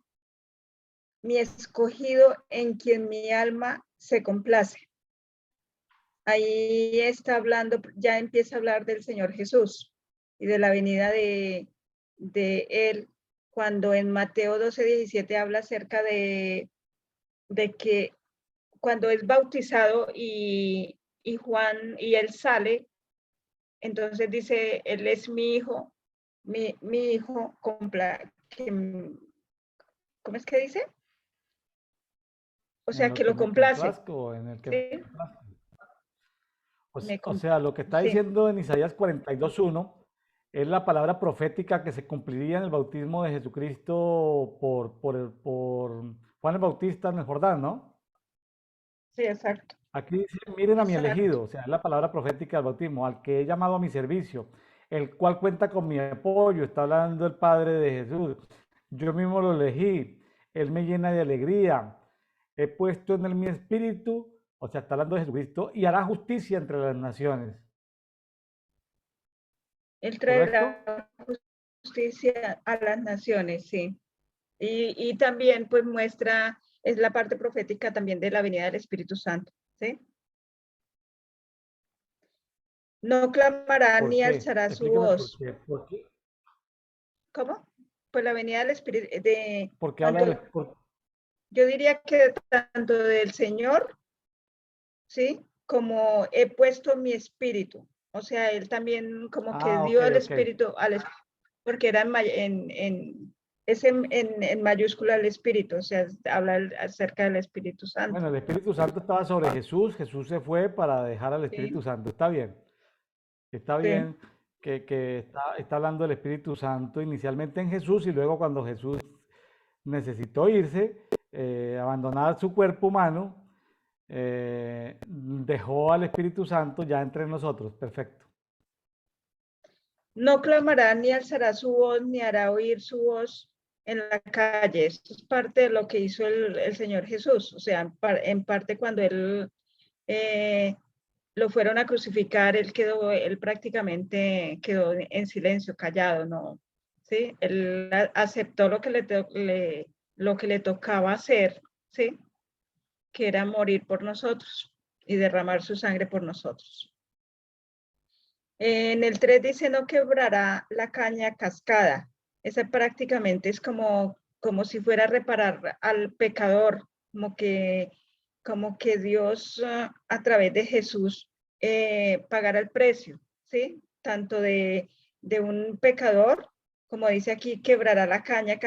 mi escogido, en quien mi alma se complace. Ahí está hablando, ya empieza a hablar del Señor Jesús y de la venida de él, cuando en Mateo 12:17 habla acerca de que cuando es bautizado y Juan y él sale, entonces dice, él es mi hijo, mi hijo, ¿cómo es que dice? O En sea, lo que que lo me complace. complazco, en el que me ¿Sí? complazco. Me O sea, lo que está sí, diciendo en Isaías 42:1 es la palabra profética que se cumpliría en el bautismo de Jesucristo por Juan el Bautista en el Jordán, ¿no? sí, exacto, Aquí dice, miren a mi exacto. elegido, o sea, es la palabra profética del bautismo, al que he llamado a mi servicio, el cual cuenta con mi apoyo, está hablando el Padre de Jesús. Yo mismo lo elegí, Él me llena de alegría, he puesto en él mi espíritu, o sea, está hablando de Jesucristo, y hará justicia entre las naciones, Él ¿correcto? traerá justicia a las naciones, sí. Y también pues muestra, es la parte profética también de la venida del Espíritu Santo, ¿sí? No clamará ¿Por ni qué? alzará su Explíqueme por voz. qué. ¿Cómo? Pues la venida del Espíritu, ¿Por qué habla tanto, yo diría que tanto del Señor, ¿sí? Como he puesto mi espíritu. O sea, él también como que Ah, ok, dio el ok. espíritu porque era en mayúscula el espíritu, o sea, habla acerca del Espíritu Santo. Bueno, el Espíritu Santo estaba sobre Jesús, Jesús se fue para dejar al Espíritu Sí, Santo, está bien. Está sí. bien que está hablando del Espíritu Santo inicialmente en Jesús y luego cuando Jesús necesitó irse, abandonar su cuerpo humano, dejó al Espíritu Santo ya entre nosotros. Perfecto. No clamará ni alzará su voz, ni hará oír su voz en la calle. Esto es parte de lo que hizo el Señor Jesús. O sea, en parte cuando él eh, lo fueron a crucificar, él prácticamente quedó en silencio, callado, ¿no? ¿Sí? Él aceptó lo que le tocaba hacer, ¿sí? Que era morir por nosotros y derramar su sangre por nosotros. En el 3 dice, no quebrará la caña cascada. Esa prácticamente es como si fuera a reparar al pecador, como que Dios a través de Jesús pagara el precio, ¿sí? tanto de un pecador, como dice aquí, quebrará la caña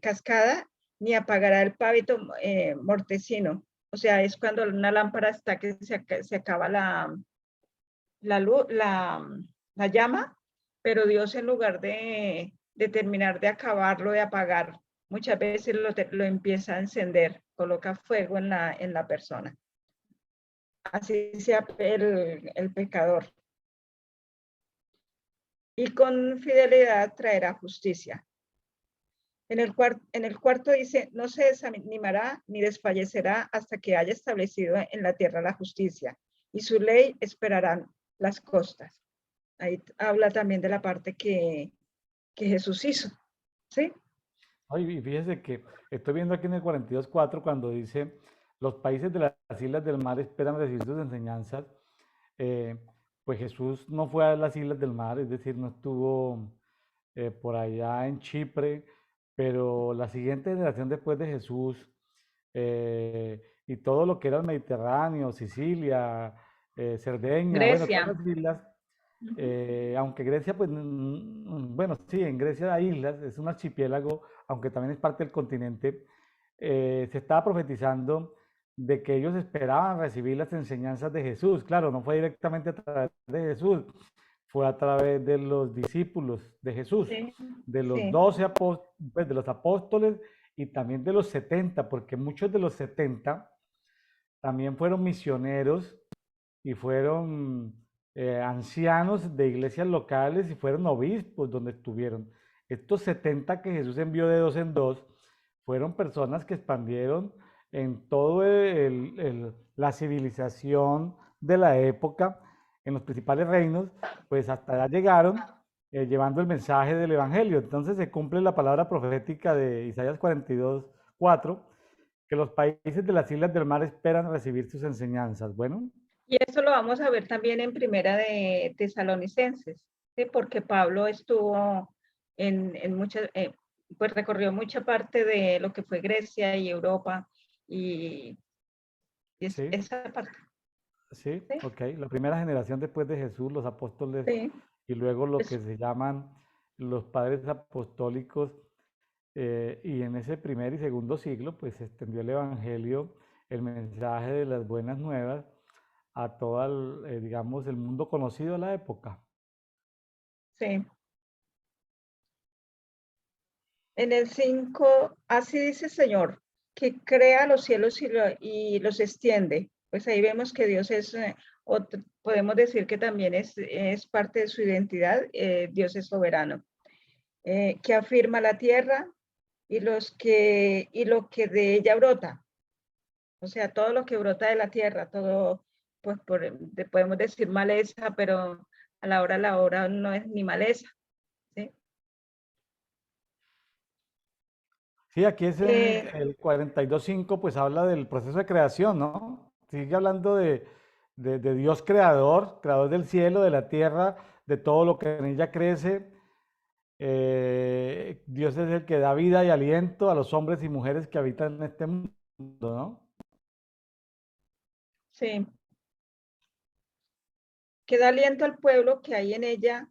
cascada, ni apagará el pavito mortecino. O sea, es cuando una lámpara está que se acaba la luz, la llama, pero Dios, en lugar de terminar de acabarlo, de apagar, muchas veces lo empieza a encender, coloca fuego en la persona. Así sea el pecador. Y con fidelidad traerá justicia. En el cuarto dice, no se desanimará ni desfallecerá hasta que haya establecido en la tierra la justicia, y su ley esperarán las costas. Ahí habla también de la parte que Jesús hizo, ¿sí? Ay, y fíjese que estoy viendo aquí en el 42.4 cuando dice, los países de las islas del mar esperan recibir sus enseñanzas. eh, pues Jesús no fue a las islas del mar, es decir, no estuvo por allá en Chipre, pero la siguiente generación después de Jesús y todo lo que era el Mediterráneo, Sicilia, Cerdeña, bueno, Grecia. todas las islas, aunque Grecia, pues, bueno, sí, en Grecia hay islas, es un archipiélago, aunque también es parte del continente, se estaba profetizando de que ellos esperaban recibir las enseñanzas de Jesús. Claro, no fue directamente a través de Jesús, fue a través de los discípulos de Jesús, Sí, de los sí, 12 apóstoles, pues, de los apóstoles y también de los 70, porque muchos de los 70 también fueron misioneros y fueron ancianos de iglesias locales y fueron obispos donde estuvieron. Estos 70 que Jesús envió de dos en dos fueron personas que expandieron en todo la civilización de la época, en los principales reinos, pues hasta allá llegaron llevando el mensaje del Evangelio. Entonces se cumple la palabra profética de Isaías 42:4, que los países de las islas del mar esperan recibir sus enseñanzas. Bueno, y eso lo vamos a ver también en Primera de Tesalonicenses, ¿sí? Porque Pablo estuvo en muchas, pues recorrió mucha parte de lo que fue Grecia y Europa, y sí, esa parte, sí, ¿sí? ok. La primera generación después de Jesús, los apóstoles, Sí, y luego lo que pues, se llaman los padres apostólicos, y en ese primer y segundo siglo, pues se extendió el Evangelio, el mensaje de las buenas nuevas a todo el, digamos, el mundo conocido de la época. sí. En el 5, así dice el Señor, que crea los cielos y los extiende. Pues ahí vemos que Dios es, podemos decir que también es parte de su identidad, Dios es soberano, que afirma la tierra y lo que de ella brota. O sea, todo lo que brota de la tierra, todo, pues podemos decir maleza, pero a la hora no es ni maleza, ¿sí? Sí, aquí es en Eh, el 42.5, pues habla del proceso de creación, ¿no? Sigue hablando de Dios creador, creador del cielo, de la tierra, de todo lo que en ella crece. Dios es el que da vida y aliento a los hombres y mujeres que habitan en este mundo, ¿no? sí, que da aliento al pueblo que hay en ella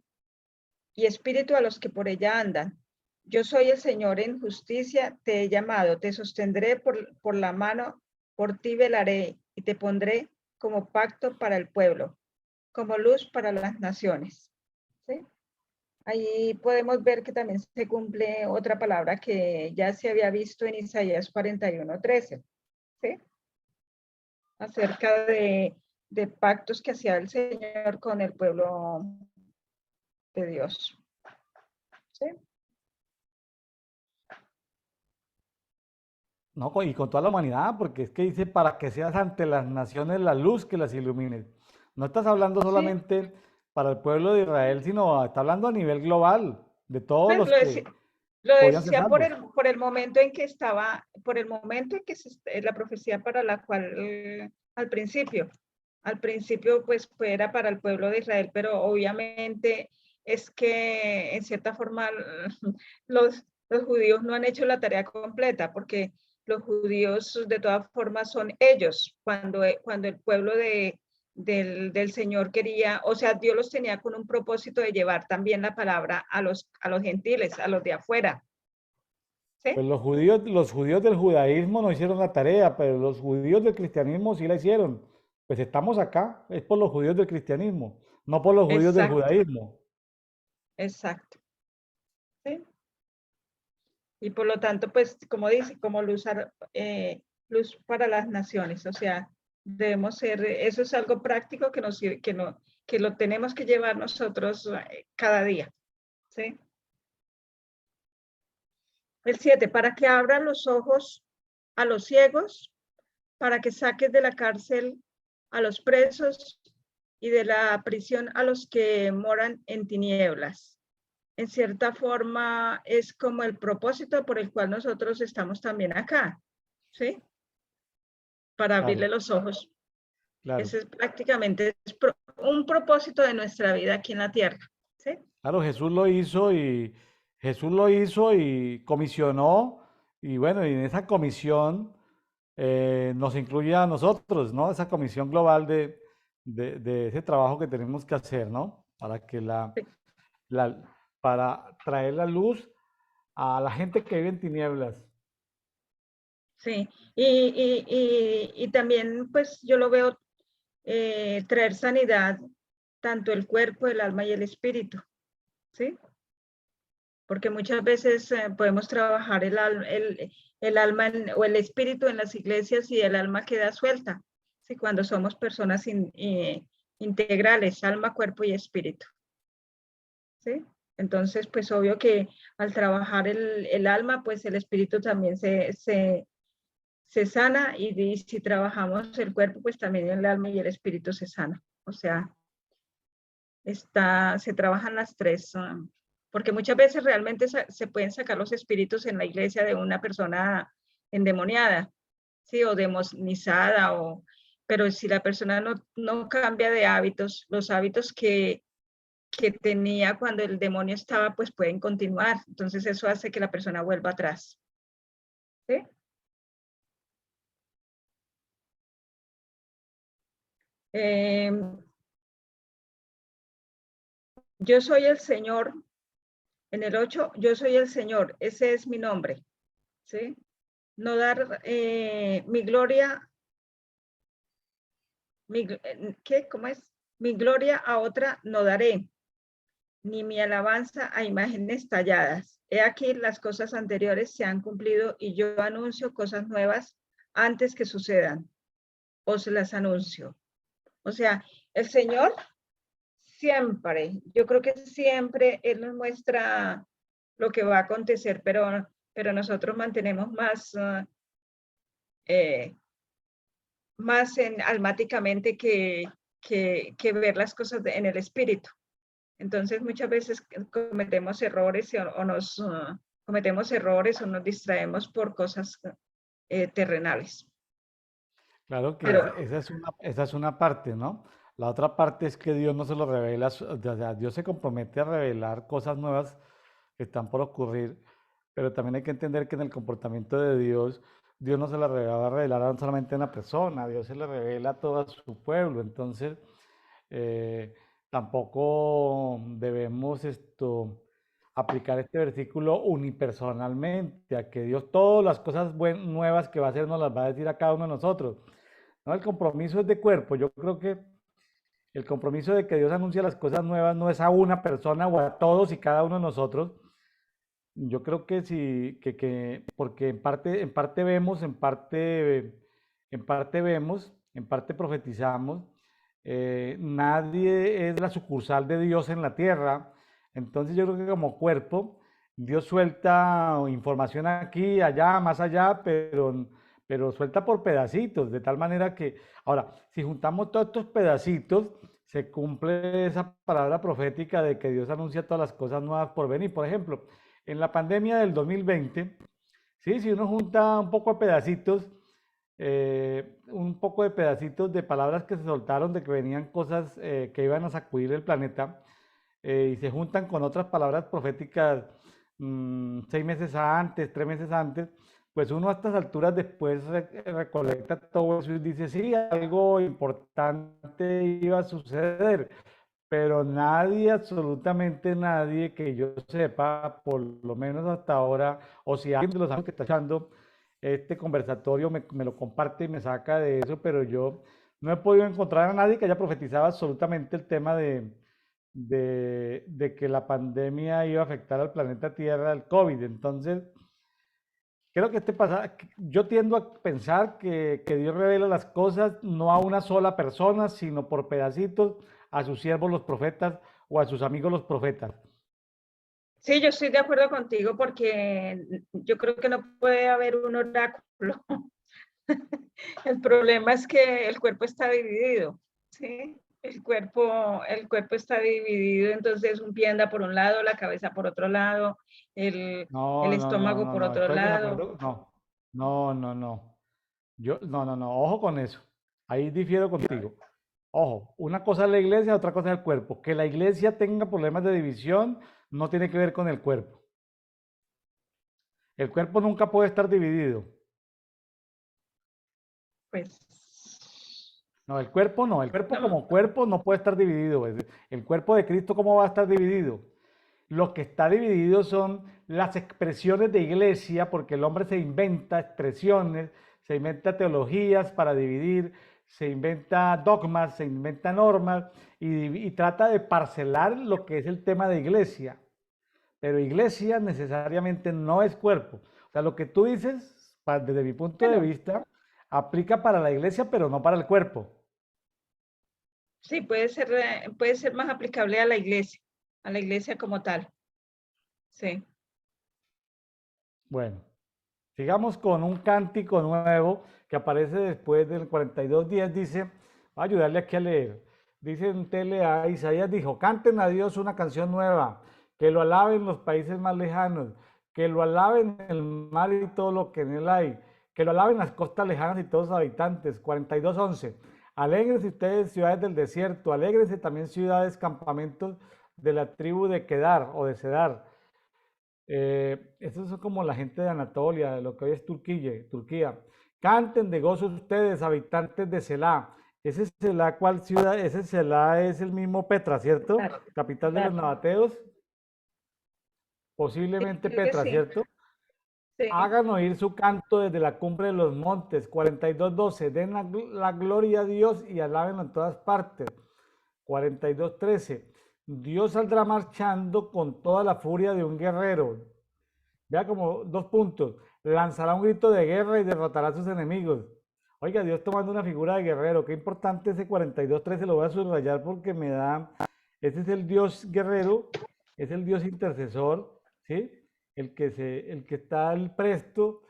y espíritu a los que por ella andan. Yo soy el Señor, en justicia te he llamado, te sostendré por la mano, por ti velaré y te pondré como pacto para el pueblo, como luz para las naciones. ¿Sí? Ahí podemos ver que también se cumple otra palabra que ya se había visto en Isaías 41:13, ¿sí? Acerca de pactos que hacía el Señor con el pueblo de Dios. ¿Sí? No, y con toda la humanidad, porque es que dice, para que seas ante las naciones la luz que las ilumine. No estás hablando Sí, solamente para el pueblo de Israel, sino está hablando a nivel global, de todos pues los que lo podían ser decía salvos. por el momento en que estaba, por el momento en que la profecía para la cual al principio pues era para el pueblo de Israel, pero obviamente es que en cierta forma los judíos no han hecho la tarea completa, porque los judíos de todas formas son ellos, cuando el pueblo del Señor quería, o sea, Dios los tenía con un propósito de llevar también la palabra a los gentiles, a los de afuera. ¿Sí? Pues los judíos del judaísmo no hicieron la tarea, pero los judíos del cristianismo sí la hicieron. Pues estamos acá, es por los judíos del cristianismo, no por los judíos del Exacto, judaísmo. exacto. ¿Sí? Y por lo tanto, pues, como dice, como luz para las naciones, o sea, debemos ser, eso es algo práctico que lo tenemos que llevar nosotros cada día. ¿Sí? El 7, para que abran los ojos a los ciegos, para que saques de la cárcel a los presos y de la prisión a los que moran en tinieblas. En cierta forma es como el propósito por el cual nosotros estamos también acá, ¿sí? Para abrirle Claro, los ojos. claro. Ese es prácticamente un propósito de nuestra vida aquí en la tierra, ¿sí? Claro, Jesús lo hizo y comisionó, y bueno, y en esa comisión nos incluye a nosotros, ¿no? Esa comisión global de ese trabajo que tenemos que hacer, ¿no? Para que la- para traer la luz a la gente que vive en tinieblas. Sí, y también pues yo lo veo traer sanidad, tanto el cuerpo, el alma y el espíritu, ¿sí? Porque muchas veces podemos trabajar el alma o el espíritu en las iglesias y el alma queda suelta, ¿sí? Cuando somos personas integrales, alma, cuerpo y espíritu, ¿sí? Entonces, pues obvio que al trabajar el alma, pues el espíritu también se sana y si trabajamos el cuerpo, pues también el alma y el espíritu se sana. O sea, se trabajan las tres, porque muchas veces realmente se pueden sacar los espíritus en la iglesia de una persona endemoniada, ¿sí? O demonizada, pero si la persona no cambia de hábitos, los hábitos que tenía cuando el demonio estaba, pues pueden continuar. Entonces eso hace que la persona vuelva atrás. ¿Sí? Eh, yo soy el Señor. En el 8, yo soy el Señor, ese es mi nombre, ¿sí? No dar mi gloria, ¿qué? ¿Cómo es? Mi gloria a otra no daré, ni mi alabanza a imágenes talladas. He aquí las cosas anteriores se han cumplido y yo anuncio cosas nuevas antes que sucedan. Os las anuncio. O sea, el Señor siempre, yo creo que siempre Él nos muestra lo que va a acontecer, pero nosotros mantenemos eh, más almáticamente que ver las cosas en el espíritu. Entonces muchas veces cometemos errores cometemos errores o nos distraemos por cosas terrenales. Claro que Pero esa es una parte, ¿no? La otra parte es que Dios no se lo revela, o sea, Dios se compromete a revelar cosas nuevas que están por ocurrir, pero también hay que entender que en el comportamiento de Dios, Dios no se la va a revelar solamente a una persona, Dios se le revela a todo su pueblo. Entonces, eh, tampoco debemos aplicar este versículo unipersonalmente, a que Dios todas las cosas nuevas que va a hacer nos las va a decir a cada uno de nosotros. ¿No? El compromiso es de cuerpo. Yo creo que el compromiso de que Dios anuncia las cosas nuevas no es a una persona o a todos y cada uno de nosotros. Yo creo que sí, porque en parte vemos, en parte vemos, en parte profetizamos. Nadie es la sucursal de Dios en la tierra. Entonces yo creo que como cuerpo, Dios suelta información aquí, allá, más allá, pero suelta por pedacitos, de tal manera que, ahora, si juntamos todos estos pedacitos, se cumple esa palabra profética de que Dios anuncia todas las cosas nuevas por venir. Por ejemplo, en la pandemia del 2020, ¿sí? Si uno junta un poco de pedacitos de palabras que se soltaron de que venían cosas que iban a sacudir el planeta, y se juntan con otras palabras proféticas 6 meses antes, 3 meses antes, pues uno a estas alturas después recolecta todo eso y dice, sí, algo importante iba a suceder, pero nadie, absolutamente nadie que yo sepa, por lo menos hasta ahora, o si alguien de los amigos que está echando este conversatorio me lo comparte y me saca de eso, pero yo no he podido encontrar a nadie que haya profetizado absolutamente el tema de que la pandemia iba a afectar al planeta Tierra, el COVID. Entonces, creo que yo tiendo a pensar que Dios revela las cosas no a una sola persona, sino por pedacitos a sus siervos los profetas o a sus amigos los profetas. Sí, yo estoy de acuerdo contigo porque yo creo que no puede haber un oráculo. El problema es que el cuerpo está dividido, ¿sí? El cuerpo está dividido, entonces un pie anda por un lado, la cabeza por otro lado, el No, no, no, estómago no, por no, otro estoy en lado. desacuerdo. No, no, no, no. No, ojo con eso. Ahí difiero contigo. Ojo, una cosa es la iglesia, otra cosa es el cuerpo. Que la iglesia tenga problemas de división no tiene que ver con el cuerpo. El cuerpo nunca puede estar dividido. Pues, No, el cuerpo no. El cuerpo no, como cuerpo no puede estar dividido. El cuerpo de Cristo, ¿cómo va a estar dividido? Lo que está dividido son las expresiones de iglesia, porque el hombre se inventa expresiones, se inventa teologías para dividir, se inventa dogmas, se inventa normas y trata de parcelar lo que es el tema de iglesia. Pero iglesia necesariamente no es cuerpo. O sea, lo que tú dices, desde mi punto de bueno, vista, aplica para la iglesia, pero no para el cuerpo. sí, puede ser más aplicable a la iglesia como tal. Sí. Bueno, sigamos con un cántico nuevo que aparece después del 42:10. Dice, voy a ayudarle aquí a leer. Dice en TLA, Isaías dijo, canten a Dios una canción nueva, que lo alaben los países más lejanos, que lo alaben el mar y todo lo que en él hay, que lo alaben las costas lejanas y todos sus habitantes. 42:11. Alégrense ustedes, ciudades del desierto, alégrense también ciudades, campamentos de la tribu de Kedar o de Cedar. Estos son como la gente de Anatolia, de lo que hoy es Turquía. Canten de gozo ustedes, habitantes de Selá. Ese Selá, ¿cuál ciudad? Ese Selá es el mismo Petra, ¿cierto? Claro, Capital de los claro. nabateos, Sí, posiblemente creo que Petra, sí. ¿cierto? Sí. Hagan oír su canto desde la cumbre de los montes. 42:12. Den la gloria a Dios y alábenlo en todas partes. 42:13. Dios saldrá marchando con toda la furia de un guerrero. Vea como 2 puntos. Lanzará un grito de guerra y derrotará a sus enemigos. Oiga, Dios tomando una figura de guerrero. Qué importante ese 42:13. Lo voy a subrayar porque me da. Ese es el Dios guerrero, es el Dios intercesor, ¿sí? El que está al presto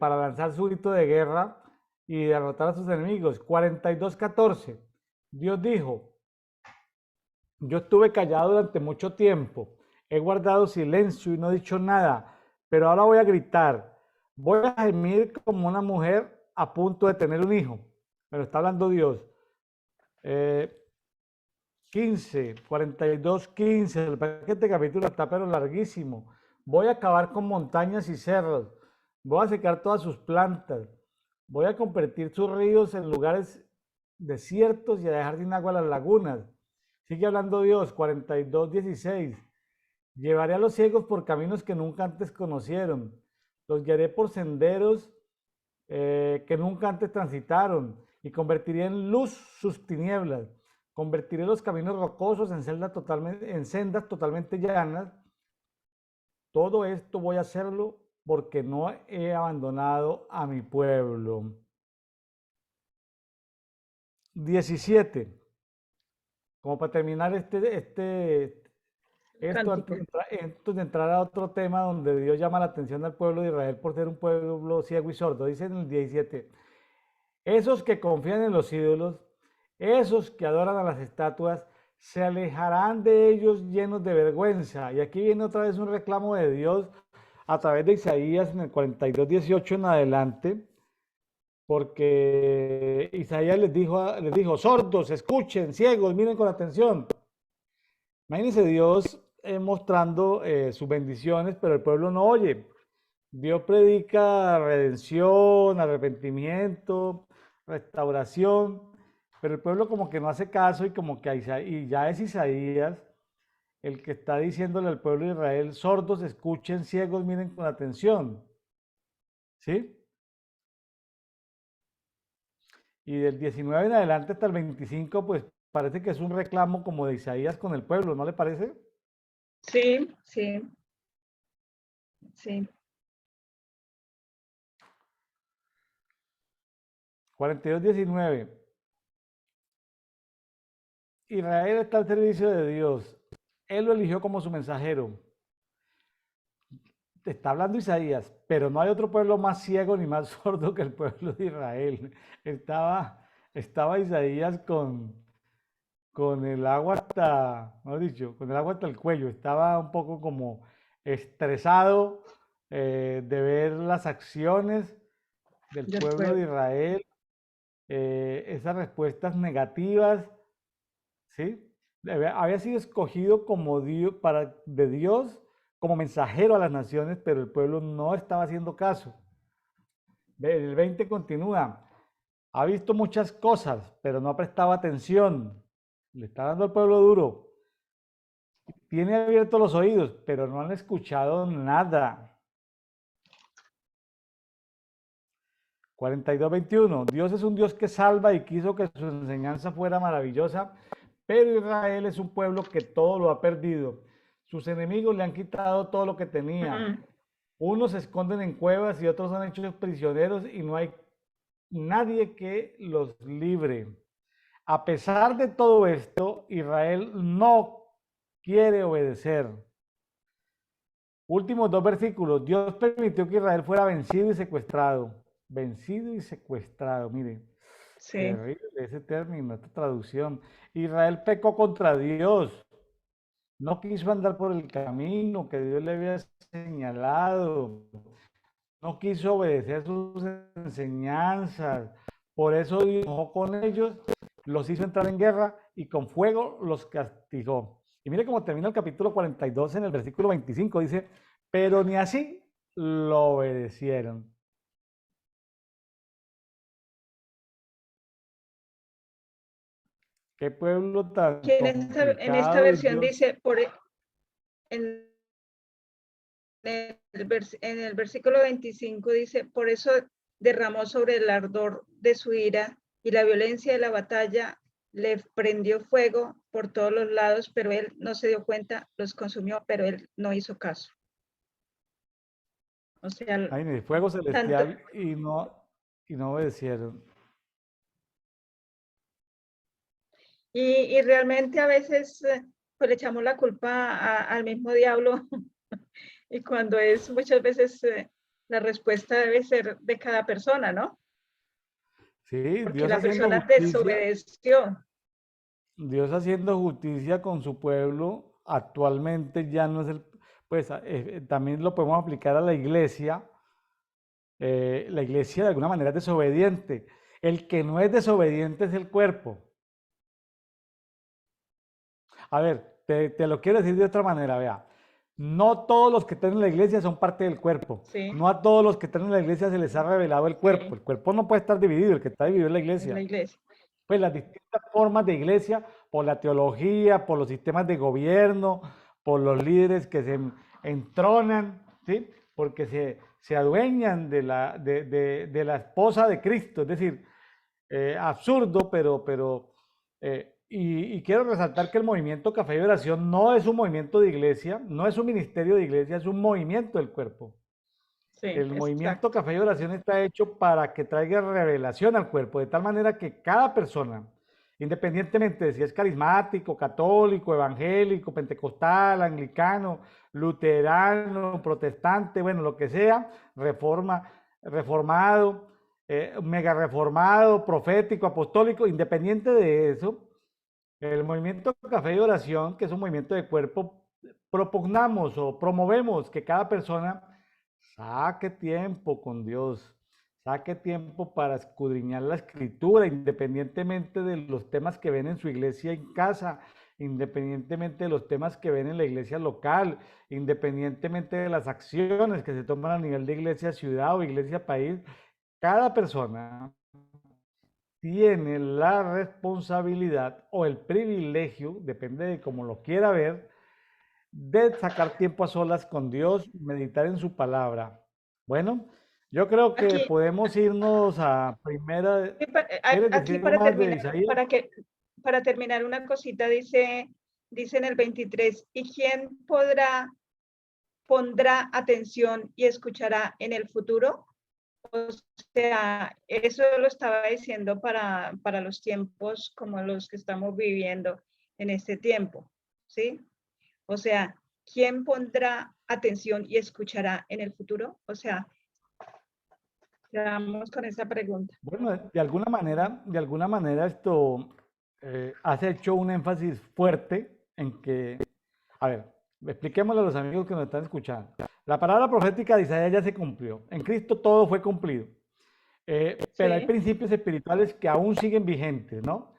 para lanzar su grito de guerra y derrotar a sus enemigos. 42:14. Dios dijo, yo estuve callado durante mucho tiempo, he guardado silencio y no he dicho nada, pero ahora voy a gritar, voy a gemir como una mujer a punto de tener un hijo. Pero está hablando Dios. 15, 42:15, el paquete capítulo está pero larguísimo. Voy a acabar con montañas y cerros, voy a secar todas sus plantas, voy a convertir sus ríos en lugares desiertos y a dejar sin agua las lagunas. Sigue hablando Dios, 42:16. Llevaré a los ciegos por caminos que nunca antes conocieron, los guiaré por senderos que nunca antes transitaron y convertiré en luz sus tinieblas. Convertiré los caminos rocosos en sendas totalmente llanas. Todo esto voy a hacerlo porque no he abandonado a mi pueblo. 17. Como para terminar esto Cántico. antes de entrar a otro tema donde Dios llama la atención al pueblo de Israel por ser un pueblo ciego y sordo. Dice en el 17, esos que confían en los ídolos, esos que adoran a las estatuas, se alejarán de ellos llenos de vergüenza. Y aquí viene otra vez un reclamo de Dios a través de Isaías en el 42:18 en adelante, porque Isaías les dijo, sordos, escuchen, ciegos, miren con atención. Imagínense Dios mostrando sus bendiciones, pero el pueblo no oye. Dios predica redención, arrepentimiento, restauración, pero el pueblo como que no hace caso y como que y ya es Isaías el que está diciéndole al pueblo de Israel, sordos escuchen, ciegos miren con atención, ¿sí? Y del 19 en adelante hasta el 25, pues parece que es un reclamo como de Isaías con el pueblo, ¿no le parece? Sí, sí, sí. 42:19. Israel está al servicio de Dios. Él lo eligió como su mensajero. Está hablando Isaías, pero no hay otro pueblo más ciego ni más sordo que el pueblo de Israel. Estaba Isaías con el agua hasta, mejor dicho, con el agua hasta el cuello. Estaba un poco como estresado de ver las acciones del Del pueblo de pueblo. Israel, esas respuestas negativas, ¿sí? Había sido escogido como Dios, de Dios como mensajero a las naciones, pero el pueblo no estaba haciendo caso. El 20 continúa. Ha visto muchas cosas, pero no ha prestado atención. Le está dando al pueblo duro. Tiene abiertos los oídos, pero no han escuchado nada. 42:21. Dios es un Dios que salva y quiso que su enseñanza fuera maravillosa, pero Israel es un pueblo que todo lo ha perdido. Sus enemigos le han quitado todo lo que tenía. Mm. Unos se esconden en cuevas y otros son hechos prisioneros y no hay nadie que los libre. A pesar de todo esto, Israel no quiere obedecer. Últimos dos versículos. Dios permitió que Israel fuera vencido y secuestrado. Vencido y secuestrado. Miren, Sí. terrible ese término, esta traducción. Israel pecó contra Dios. No quiso andar por el camino que Dios le había señalado. No quiso obedecer sus enseñanzas. Por eso Dios enojó con ellos, los hizo entrar en guerra y con fuego los castigó. Y mire cómo termina el capítulo 42 en el versículo 25. Dice, pero ni así lo obedecieron. Qué pueblo tan Que en esta complicado y versión Dios. dice, en en el versículo 25 dice, por eso derramó sobre el ardor de su ira y la violencia de la batalla le prendió fuego por todos los lados, pero él no se dio cuenta, los consumió, pero él no hizo caso. O sea, Ay, el fuego tanto, celestial y no obedecieron. y realmente a veces pues le echamos la culpa al mismo diablo y cuando es muchas veces la respuesta debe ser de cada persona, ¿no? Sí, Porque la persona desobedeció. Dios haciendo justicia con su pueblo, actualmente ya no es el, pues también lo podemos aplicar a la iglesia. La iglesia de alguna manera es desobediente. El que no es desobediente es el cuerpo. A ver, te lo quiero decir de otra manera, vea. No todos los que están en la iglesia son parte del cuerpo. Sí, No a todos los que están en la iglesia se les ha revelado el cuerpo. sí, El cuerpo no puede estar dividido, el que está dividido es la es la iglesia. iglesia. Pues las distintas formas de iglesia, por la teología, por los sistemas de gobierno, por los líderes que se entronan, ¿sí? Porque se adueñan de la esposa de Cristo. Es decir, absurdo, y quiero resaltar que el movimiento Café y Oración no es un movimiento de iglesia, no es un ministerio de iglesia, es un movimiento del cuerpo. Sí, El movimiento exacto. Café y Oración está hecho para que traiga revelación al cuerpo, de tal manera que cada persona, independientemente de si es carismático, católico, evangélico, pentecostal, anglicano, luterano, protestante, bueno, lo que sea, reformado, mega reformado, profético, apostólico, independiente de eso, el movimiento Café y Oración, que es un movimiento de cuerpo, propugnamos o promovemos que cada persona saque tiempo con Dios, saque tiempo para escudriñar la escritura, independientemente de los temas que ven en su iglesia en casa, independientemente de los temas que ven en la iglesia local, independientemente de las acciones que se toman a nivel de iglesia ciudad o iglesia país, cada persona tiene la responsabilidad o el privilegio, depende de cómo lo quiera ver, de sacar tiempo a solas con Dios y meditar en su palabra. Bueno, yo creo que Aquí, podemos irnos a primera. ¿Quieres aquí decir algo más de Isaías? para terminar una cosita, dice en el 23, ¿y quién pondrá atención y escuchará en el futuro? O sea, eso lo estaba diciendo para los tiempos como los que estamos viviendo en este tiempo, ¿sí? O sea, ¿quién pondrá atención y escuchará en el futuro? O sea, quedamos con esa pregunta. Bueno, de alguna manera esto has hecho un énfasis fuerte en que, a ver, expliquémosle a los amigos que nos están escuchando. La palabra profética de Isaías ya se cumplió. En Cristo todo fue cumplido. Pero hay Sí, principios espirituales que aún siguen vigentes, ¿no?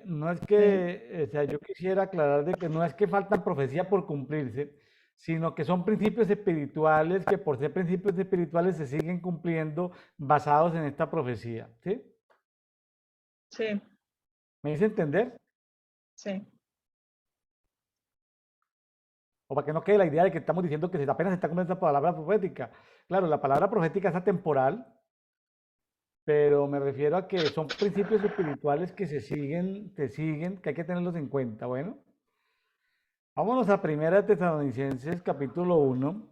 No es sí, que, o sea, yo quisiera aclarar de que no es que faltan profecías por cumplirse, sino que son principios espirituales que por ser principios espirituales se siguen cumpliendo basados en esta profecía, ¿sí? sí, ¿Me hice entender? sí. O para que no quede la idea de que estamos diciendo que apenas se está cumpliendo esta palabra profética. Claro, la palabra profética es atemporal, pero me refiero a que son principios espirituales que se siguen, que hay que tenerlos en cuenta. Bueno, vámonos a Primera de Tesalonicenses, capítulo 1.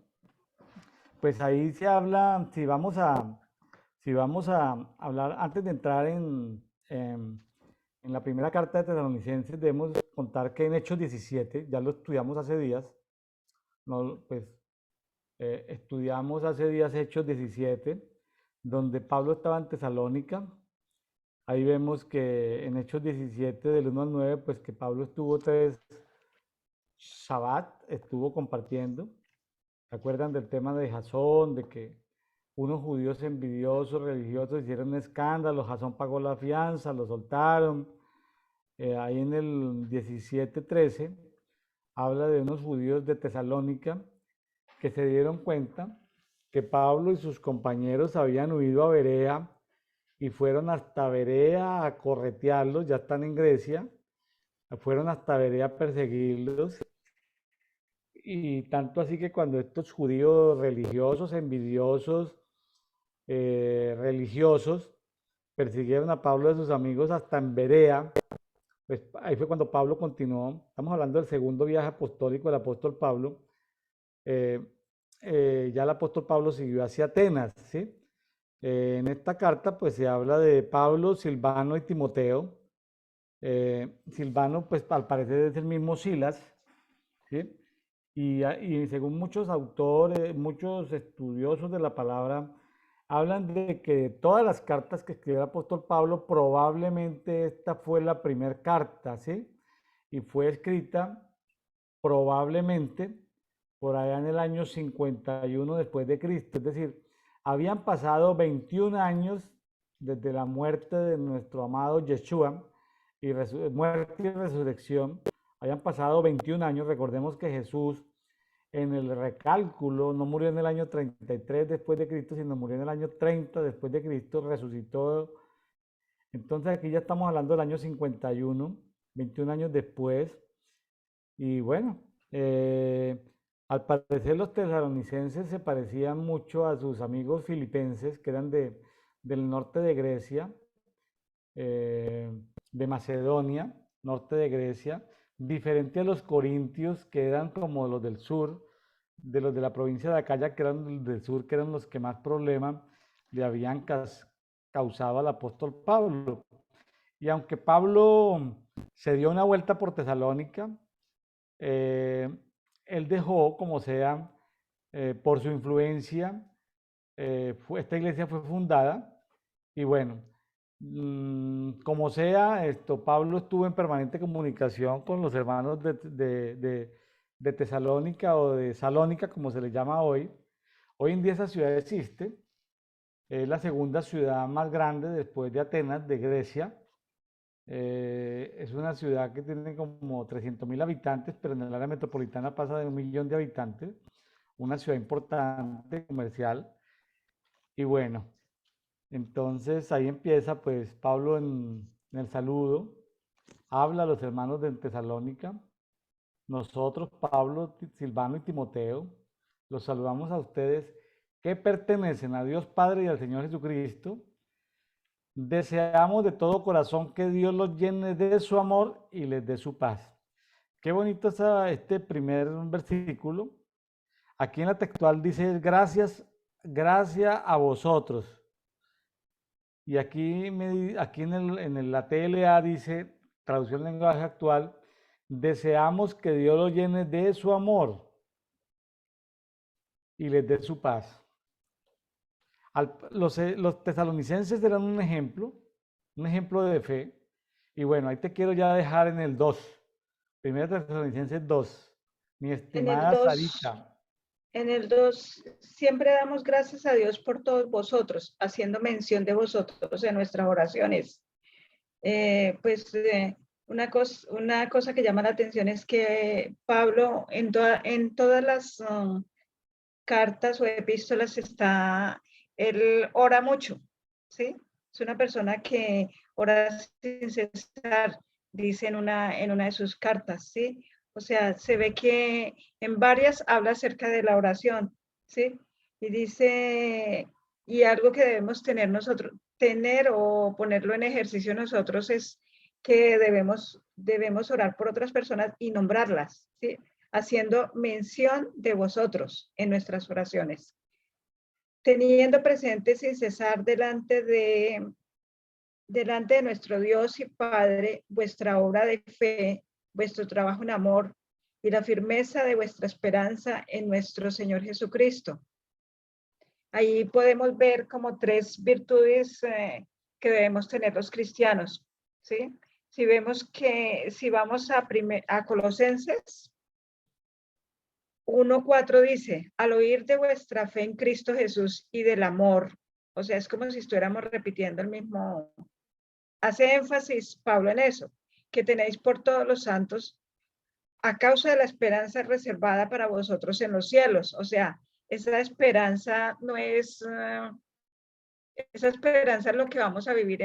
Pues ahí se habla, si vamos a hablar, antes de entrar en la primera carta de Tesalonicenses, debemos contar que en Hechos 17, ya lo estudiamos hace días, no, pues estudiamos hace días Hechos 17, donde Pablo estaba en Tesalónica. Ahí vemos que en Hechos 17, del 1 al 9, pues que Pablo estuvo 3 Shabbat, estuvo compartiendo. ¿Se acuerdan del tema de Jasón, de que unos judíos envidiosos, religiosos, hicieron un escándalo? Jasón pagó la fianza, lo soltaron. Ahí en el 17:13 habla de unos judíos de Tesalónica que se dieron cuenta que Pablo y sus compañeros habían huido a Berea y fueron hasta Berea a corretearlos, ya están en Grecia, fueron hasta Berea a perseguirlos. Y tanto así que cuando estos judíos religiosos, envidiosos, religiosos, persiguieron a Pablo y a sus amigos hasta en Berea, pues ahí fue cuando Pablo continuó. Estamos hablando del segundo viaje apostólico del apóstol Pablo. eh, ya el apóstol Pablo siguió hacia Atenas, ¿sí? En esta carta pues se habla de Pablo, Silvano y Timoteo. Silvano pues al parecer es el mismo Silas, ¿sí? Y según muchos autores, muchos estudiosos de la palabra, hablan de que todas las cartas que escribió el apóstol Pablo, probablemente esta fue la primera carta, ¿sí? Y fue escrita probablemente por allá en el año 51 después de Cristo. Es decir, habían pasado 21 años desde la muerte de nuestro amado Yeshua y muerte y resurrección. Habían pasado 21 años. Recordemos que Jesús en el recálculo no murió en el año 33 después de Cristo, sino murió en el año 30 después de Cristo, resucitó. Entonces aquí ya estamos hablando del año 51, 21 años después. Y bueno, al parecer los tesalonicenses se parecían mucho a sus amigos filipenses, que eran del norte de Grecia, eh, de Macedonia, norte de Grecia, diferente a los corintios, que eran como los del sur, de los de la provincia de Acaya, que eran los del sur, que eran los que más problemas le habían causado al apóstol Pablo. Y aunque Pablo se dio una vuelta por Tesalónica, eh, él dejó, como sea, por su influencia, esta iglesia fue fundada y bueno, como sea, Pablo estuvo en permanente comunicación con los hermanos de Tesalónica o de Salónica, como se le llama hoy. Hoy en día esa ciudad existe, es la segunda ciudad más grande después de Atenas, de Grecia. Es una ciudad que tiene como 300.000 habitantes, pero en el área metropolitana pasa de 1 millón de habitantes. Una ciudad importante, comercial. Y bueno, entonces ahí empieza pues Pablo en el saludo, habla a los hermanos de Tesalónica. Nosotros, Pablo, Silvano y Timoteo, los saludamos a ustedes que pertenecen a Dios Padre y al Señor Jesucristo. Deseamos de todo corazón que Dios los llene de su amor y les dé su paz. Qué bonito está este primer versículo. Aquí en la textual dice gracias a vosotros. Y aquí en la TLA dice, traducción en lenguaje actual, deseamos que Dios los llene de su amor y les dé su paz. Los tesalonicenses eran un ejemplo de fe. Y bueno, ahí te quiero ya dejar en el 2. Primera Tesalonicenses 2. Mi En el estimada 2, Sarita. en el 2 siempre damos gracias a Dios por todos vosotros, haciendo mención de vosotros en nuestras oraciones. Una cosa que llama la atención es que Pablo en todas las cartas o epístolas él ora mucho, ¿sí? Es una persona que ora sin cesar, dice en una de sus cartas, ¿sí? O sea, se ve que en varias habla acerca de la oración, ¿sí? Y dice, y algo que debemos tener o ponerlo en ejercicio nosotros es que debemos orar por otras personas y nombrarlas, ¿sí? Haciendo mención de vosotros en nuestras oraciones. Teniendo presente sin cesar delante de nuestro Dios y Padre vuestra obra de fe, vuestro trabajo en amor y la firmeza de vuestra esperanza en nuestro Señor Jesucristo. Ahí podemos ver como 3 virtudes que debemos tener los cristianos, ¿sí? Si vamos a Colosenses 1:4 dice, al oír de vuestra fe en Cristo Jesús y del amor, o sea, es como si estuviéramos repitiendo el mismo, hace énfasis Pablo en eso, que tenéis por todos los santos a causa de la esperanza reservada para vosotros en los cielos. O sea, esa esperanza no es, esa esperanza es lo que vamos a vivir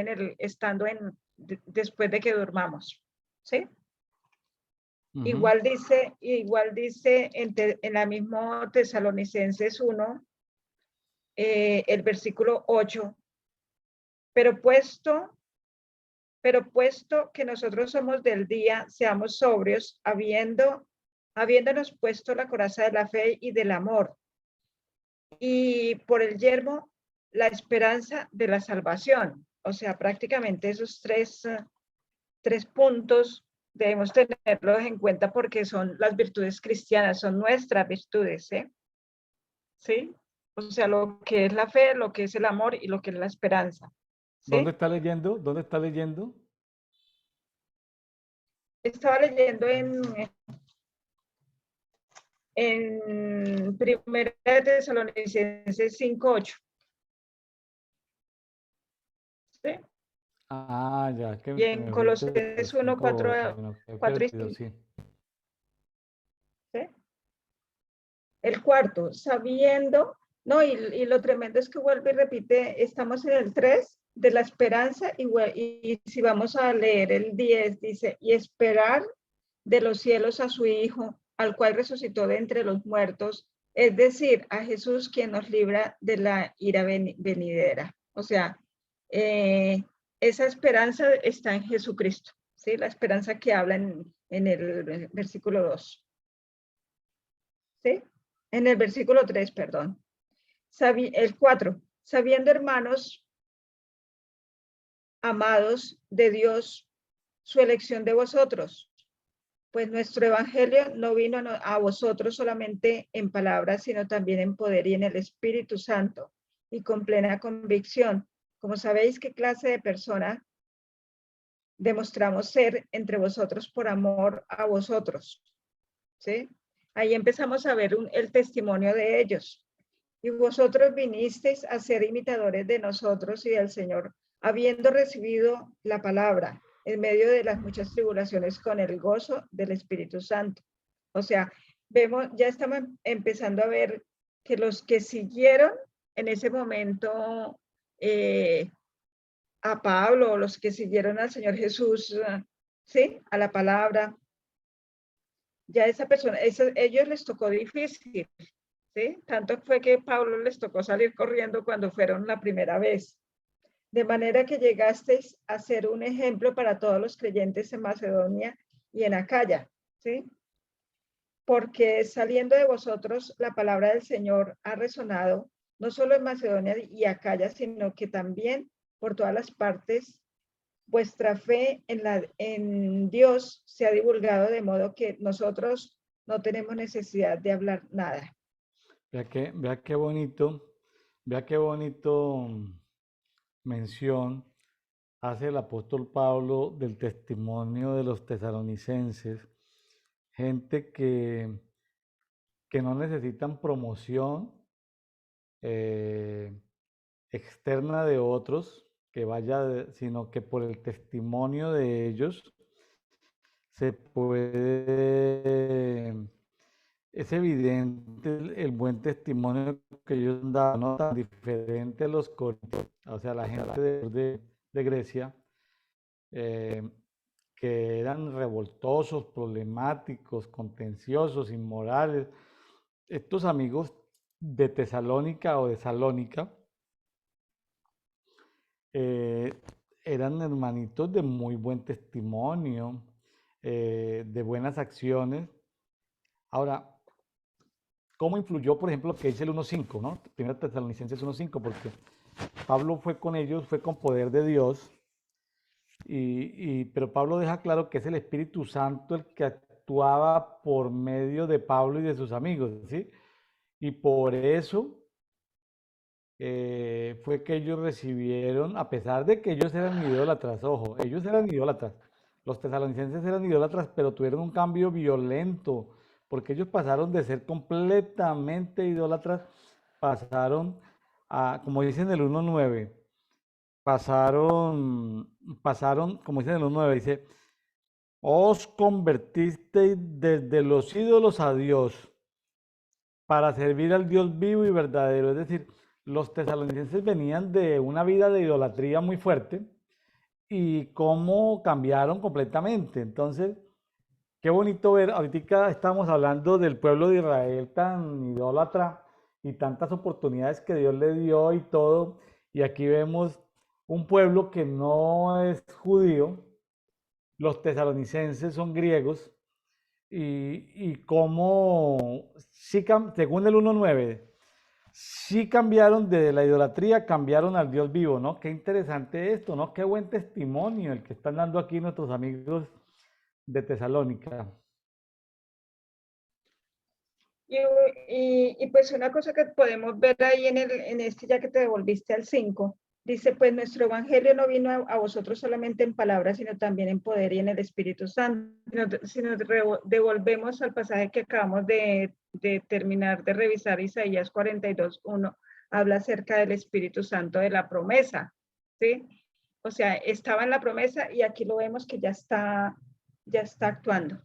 después de que durmamos, ¿sí? Igual dice en la misma Tesalonicenses 1, el versículo 8, pero puesto que nosotros somos del día, seamos sobrios, habiéndonos puesto la coraza de la fe y del amor, y por el yermo, la esperanza de la salvación. O sea, prácticamente esos tres puntos debemos tenerlos en cuenta porque son las virtudes cristianas, son nuestras virtudes, ¿sí? O sea, lo que es la fe, lo que es el amor y lo que es la esperanza. ¿Sí? ¿Dónde está leyendo? ¿Dónde está leyendo? Estaba leyendo en Primera Tesalonicenses 5:8. ¿Sí? Ah, ya, que Y en me fuiste Colosenses 1, 4, 5, bueno, qué 4 y perdido, 5. sí. ¿Sí? El cuarto, sabiendo, no, y lo tremendo es que vuelve y repite, estamos en el 3 de la esperanza, y si vamos a leer el 10, dice, y esperar de los cielos a su Hijo, al cual resucitó de entre los muertos, es decir, a Jesús quien nos libra de la ira venidera. O sea, esa esperanza está en Jesucristo, ¿sí? La esperanza que habla en el versículo 2. ¿Sí? En el versículo 3, perdón. El 4, sabiendo, hermanos amados de Dios, su elección de vosotros, pues nuestro evangelio no vino a vosotros solamente en palabras, sino también en poder y en el Espíritu Santo, y con plena convicción, como sabéis qué clase de persona demostramos ser entre vosotros por amor a vosotros. ¿Sí? Ahí empezamos a ver el testimonio de ellos. Y vosotros vinisteis a ser imitadores de nosotros y del Señor, habiendo recibido la palabra, en medio de las muchas tribulaciones con el gozo del Espíritu Santo. O sea, vemos, ya estamos empezando a ver que los que siguieron en ese momento a Pablo, los que siguieron al Señor Jesús, ¿sí? A la palabra, ya esa persona, ellos les tocó difícil, ¿sí? Tanto fue que Pablo les tocó salir corriendo cuando fueron la primera vez. De manera que llegasteis a ser un ejemplo para todos los creyentes en Macedonia y en Acaya, ¿sí? Porque saliendo de vosotros la palabra del Señor ha resonado, no solo en Macedonia y Acaya, sino que también por todas las partes. Vuestra fe en Dios se ha divulgado de modo que nosotros no tenemos necesidad de hablar nada. Vea qué bonito mención hace el apóstol Pablo del testimonio de los tesalonicenses, gente que no necesitan promoción externa de otros, sino que por el testimonio de ellos se puede, es evidente el buen testimonio que ellos dan, no tan diferente a los corintios, o sea, la gente de Grecia, que eran revoltosos, problemáticos, contenciosos, inmorales. Estos amigos de Tesalónica o de Salónica eran hermanitos de muy buen testimonio, de buenas acciones. Ahora, ¿cómo influyó, por ejemplo, lo que dice el 1.5, ¿no? Primera Tesalonicenses 1.5, porque Pablo fue con ellos, fue con poder de Dios, pero Pablo deja claro que es el Espíritu Santo el que actuaba por medio de Pablo y de sus amigos, ¿sí? Y por eso fue que ellos recibieron, a pesar de que ellos eran idólatras, ojo, ellos eran idólatras, los tesalonicenses eran idólatras, pero tuvieron un cambio violento, porque ellos pasaron de ser completamente idólatras, pasaron a, como dicen en el 1.9, pasaron, como dicen en el 1.9, dice, os convertisteis desde los ídolos a Dios para servir al Dios vivo y verdadero. Es decir, los tesalonicenses venían de una vida de idolatría muy fuerte y cómo cambiaron completamente. Entonces, qué bonito ver, ahorita estamos hablando del pueblo de Israel tan idólatra y tantas oportunidades que Dios le dio y todo, y aquí vemos un pueblo que no es judío, los tesalonicenses son griegos, y cómo, sí, según el 1.9, sí cambiaron de la idolatría, cambiaron al Dios vivo, ¿no? Qué interesante esto, ¿no? Qué buen testimonio el que están dando aquí nuestros amigos de Tesalónica. Y pues una cosa que podemos ver ahí en este, ya que te devolviste al 5, dice, pues nuestro evangelio no vino a vosotros solamente en palabras, sino también en poder y en el Espíritu Santo. Si nos devolvemos al pasaje que acabamos de terminar de revisar, Isaías 42.1, habla acerca del Espíritu Santo, de la promesa, ¿sí? O sea, estaba en la promesa y aquí lo vemos que ya está actuando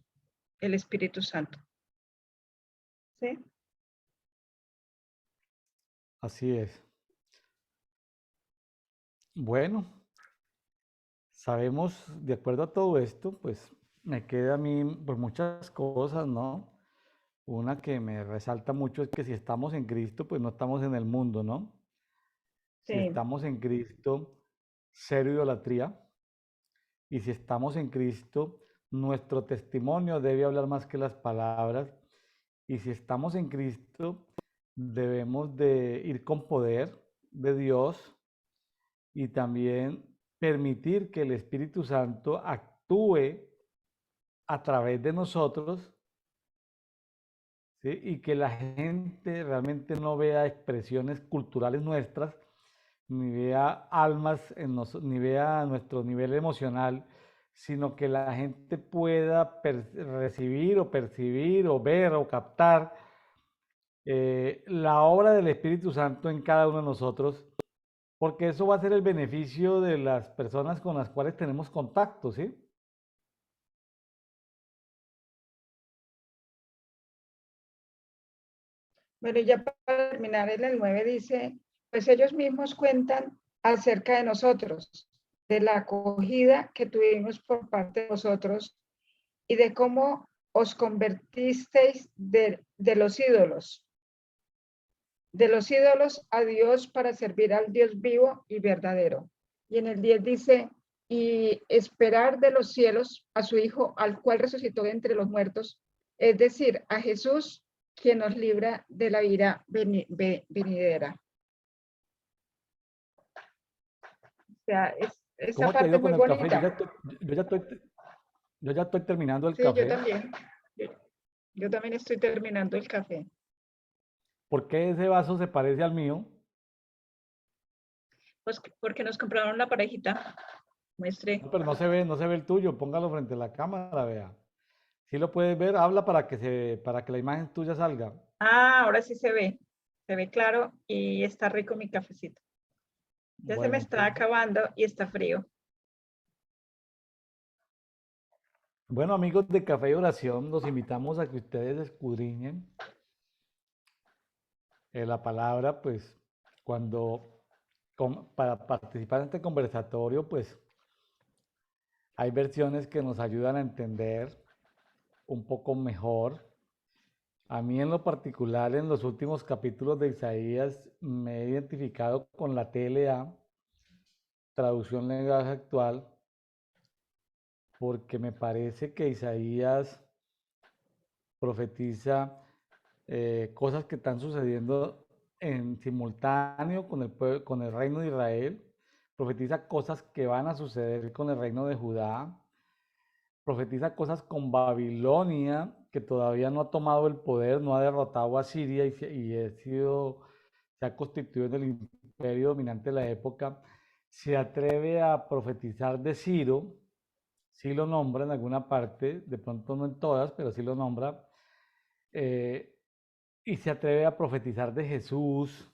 el Espíritu Santo. ¿Sí? Así es. Bueno, sabemos, de acuerdo a todo esto, pues me queda a mí por muchas cosas, ¿no? Una que me resalta mucho es que si estamos en Cristo, pues no estamos en el mundo, ¿no? Si Sí. estamos en Cristo, cero idolatría. Y si estamos en Cristo, nuestro testimonio debe hablar más que las palabras. Y si estamos en Cristo, debemos de ir con poder de Dios y también permitir que el Espíritu Santo actúe a través de nosotros, ¿sí? Y que la gente realmente no vea expresiones culturales nuestras, ni vea almas, ni vea nuestro nivel emocional, sino que la gente pueda recibir o percibir o ver o captar la obra del Espíritu Santo en cada uno de nosotros porque eso va a ser el beneficio de las personas con las cuales tenemos contacto, ¿sí? Bueno, y ya para terminar, en el 9 dice, pues ellos mismos cuentan acerca de nosotros, de la acogida que tuvimos por parte de vosotros y de cómo os convertisteis de los ídolos a Dios para servir al Dios vivo y verdadero. Y en el 10 dice, y esperar de los cielos a su Hijo, al cual resucitó de entre los muertos, es decir, a Jesús, quien nos libra de la ira venidera. O sea, esa ¿Cómo te ha parte es ido muy con el café? bonita. Yo ya estoy, yo ya estoy terminando el Sí, yo café. también. Yo también estoy terminando el café. ¿Por qué ese vaso se parece al mío? Pues porque nos compraron la parejita. Muestre. No, pero no se ve el tuyo. Póngalo frente a la cámara, vea. Si lo puedes ver, habla para que la imagen tuya salga. Ah, ahora sí se ve. Se ve claro y está rico mi cafecito. Ya se me Bueno, está acabando y está frío. bueno, amigos de Café y Oración, los invitamos a que ustedes escudriñen la palabra, pues cuando para participar en este conversatorio, pues hay versiones que nos ayudan a entender un poco mejor. A mí en lo particular, en los últimos capítulos de Isaías, me he identificado con la TLA, traducción lenguaje actual, porque me parece que Isaías profetiza cosas que están sucediendo en simultáneo con el reino de Israel, profetiza cosas que van a suceder con el reino de Judá, profetiza cosas con Babilonia, que todavía no ha tomado el poder, no ha derrotado a Siria se ha constituido en el imperio dominante de la época. Se atreve a profetizar de Ciro, sí lo nombra en alguna parte, de pronto no en todas, pero sí lo nombra. Eh, y se atreve a profetizar de Jesús.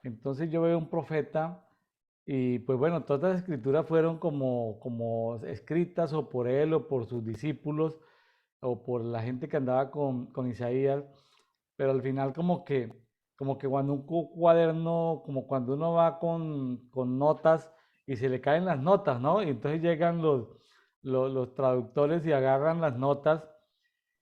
Entonces yo veo un profeta y pues bueno, todas las escrituras fueron como escritas o por él o por sus discípulos o por la gente que andaba con Isaías, pero al final como que cuando un cuaderno, como cuando uno va con notas y se le caen las notas, ¿no? Y entonces llegan los traductores y agarran las notas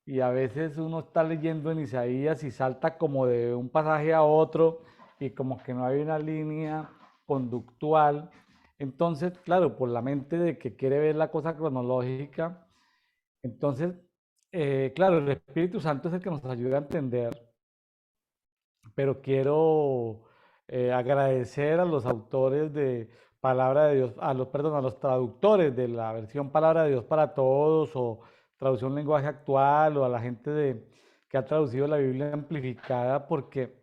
y a veces uno está leyendo en Isaías y salta como de un pasaje a otro y como que no hay una línea conductual. Entonces, claro, por la mente de que quiere ver la cosa cronológica, entonces, claro, el Espíritu Santo es el que nos ayuda a entender, pero quiero agradecer a los autores de Palabra de Dios, perdón, a los traductores de la versión Palabra de Dios para Todos o traducción lenguaje actual o a la gente que ha traducido la Biblia amplificada, porque